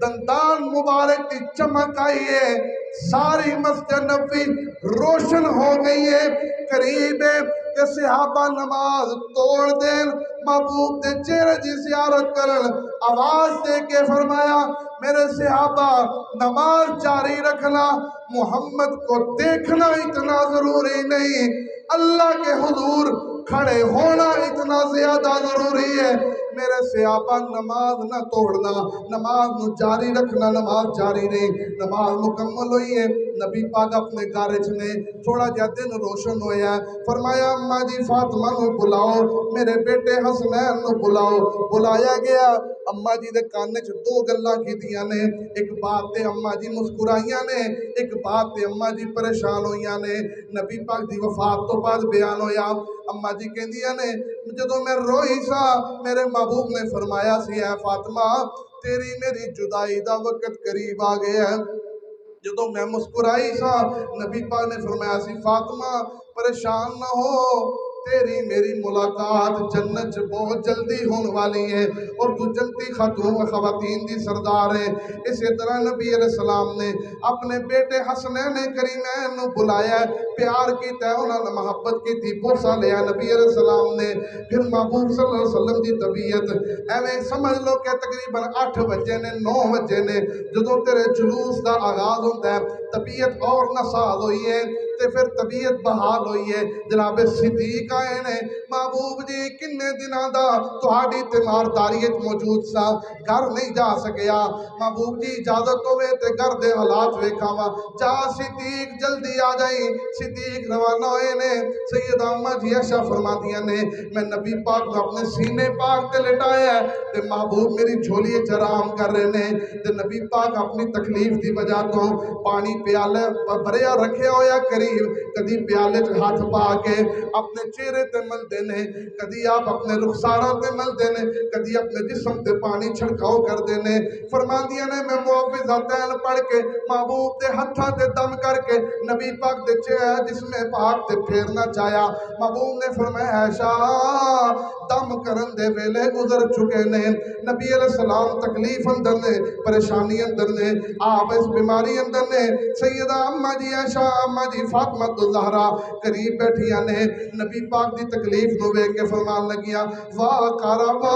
دندان مبارک کی چمک آئی ہے، ساری مسجد نبی روشن ہو گئی ہے۔ قریب ہے کہ صحابہ نماز توڑ دین، محبوب دے چہرے دی زیارت کرن، آواز دے کے فرمایا میرے صحابہ نماز جاری رکھنا، محمد کو دیکھنا اتنا ضروری نہیں، اللہ کے حضور کھڑے ہونا اتنا زیادہ ضروری ہے۔ میرے صحابہ نماز نہ توڑنا، نماز نو جاری رکھنا، نماز جاری نہیں، نماز مکمل ہوئی ہے۔ نبی پاک اپنے گارج نے تھوڑا جا دن روشن ہویا ہے، فرمایا اماں جی فاطمہ نو بلاؤ، میرے بیٹے حسنین نو بلاؤ۔ بلایا گیا، اماں جی دے کانے چ دو گلاں کیتیاں نے، ایک بات تے اماں جی مسکرائیاں نے، ایک بات تے اماں جی پریشان ہوئیاں نے۔ نبی پاک دی وفات تو بعد بیان ہویا، اماں جی کہندیاں نے جدوں میں روئی سا میرے محبوب نے فرمایا سی اے فاطمہ تیری میری جدائی دا وقت قریب آ گیا ہے۔ جدوں میں مسکرائی سا نبی پاک نے فرمایا سی فاطمہ پریشان نہ ہو، تیری میری ملاقات جنت بہت جلدی ہونے والی ہے اور تو جنتی خواتین دی سردار ہے۔ اسی طرح نبی علیہ السلام نے اپنے بیٹے حسنین کریمین نو بلایا، پیار کیتا ہے، انہوں نے محبت کی تھی، بوسہ لیا نبی علیہ السلام نے۔ پھر محبوب صلی اللہ علیہ وسلم دی طبیعت ایویں سمجھ لو کہ تقریباً 8 بجے نے 9 بجے نے جدوں تیرے جلوس دا آغاز ہوتا ہے، طبیعت اور نساز ہوئی ہے تے پھر طبیعت بحال ہوئی ہے۔ جناب صدیق آئے نے، محبوب جی کنے دنوں دا تہاڈی تیمارداریت موجود سا، گھر نہیں جا سکیا، محبوب جی اجازت ہوئے تے گھر دے حالات ویکھاواں، جا صدیق جلدی آ جائی۔ صدیق روانہ ہوئے نے، سیدہ اماں جی عائشہ فرماندیاں نے میں نبی پاک کو اپنے سینے پاک تے لٹایا ہے تے محبوب میری جھولی وچ آرام کر رہے نے تے نبی پاک اپنی تکلیف دی وجہ تو پانی پیالے بھریا رکھیا ہویا قریب، کدی پیالے چ ہاتھ پا کے اپنے چہرے تے ملتے نے، کدی آپ اپنے رخساراں تے ملتے نے، کدی اپنے جسم تے پانی چھڑکاؤ کرتے نے۔ فرماندیاں نے میں معوذتین پڑھ کے محبوب دے ہتھاں تے دم کر کے نبی پاک دے چہرے جسم پاک تے پھیرنا چاہیا، محبوب نے فرمایا عائشہ دم کرن دے ویلے گزر چکے نے، نبی علیہ السلام تکلیف اندر نے، پریشانی اندر نے، آپ اس بیماری اندر نے۔ سیدہ اماں جی عائشہ اماں جی فاطمہ الزہرا قریب بیٹھیاں نے، نبی پاک دی تکلیف نو ویکھ کے فرمان لگیاں واہ کربا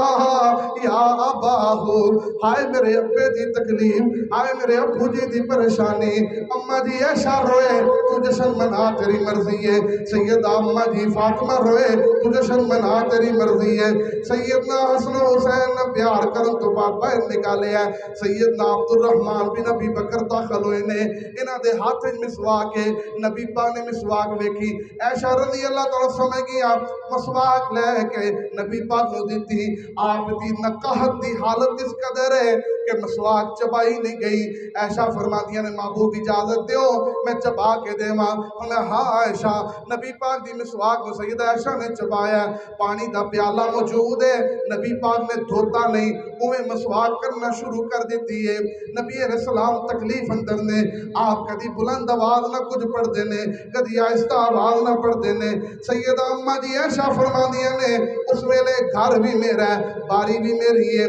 یا اباہو، ہائے میرے ابے دی تکلیف، ہائے میرے ابو جی دی پریشانی۔ اماں جی عائشہ روئے تو جشن منا تیری مرضی ہے، سیدہ اماں جی فاطمہ روئے تو جشن منا تیری مرضی ہے۔ سیدنا حسن و حسین پیار کرن تو بعد باہر نکالے ہیں، سیدنا عبد الرحمن بن ابی بکر داخل ہوئے نے، انہاں دے ہاتھ مسوا کے نبی پاک نے مسواک ویکھی عائشہ رضی اللہ تعالیٰ سمجھ گیا مسواک لے کے نبی پاک نو دیتی آپ دی نقاہت دی حالت اس قدر ہے کہ مسواک چبائی نہیں گئی عائشہ فرماتی نے محبوب اجازت دیو میں چبا کے دیواں ہمیں ہاں عائشہ نبی پاک دی مسواک کو سیدہ عائشہ نے چبایا پانی دا پیالہ موجود ہے نبی پاک نے دھوتا نہیں اوہ مسواک کرنا شروع کر دیتی ہے نبی علیہ السلام تکلیف اندر نے آپ کدی بلند آواز نہ کچھ پڑھ دینے کدی آہستہ آواز نہ پڑھ دینے سیدہ اماں جی عائشہ فرما دیا نے اس ویلے گھر بھی میرا ہے باری بھی میری ہے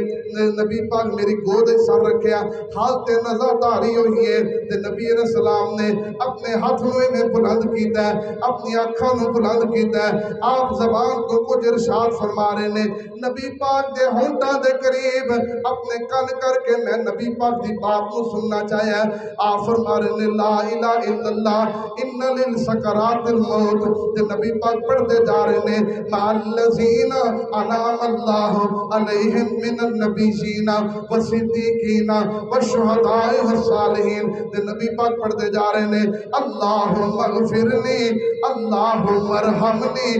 نبی پاک میری گود سر رکھیا حالت نظر داری ہوئی ہے تے نبی علیہ السلام نے اپنے ہاتھ میں بلند کیتا ہے اپنی آنکھوں میں بلند کیتا ہے آپ زبان کو کچھ ارشاد فرما رہے نے نبی پاک دے ہونٹاں دے قریب اپنے کن کر کے میں نبی پاک دی بات کو سننا چاہیا آپ فرما رہے نے لا الہ الا اللہ ان للسکرات الموت تے نبی پاک پڑھتے جا رہے نے مع الذین انعم اللہ علیہم من النبیین والصدیقین والشہداء والصالحین تے نبی پاک پڑھتے جا رہے نے اللہم اغفرنی اللہم ارحمنی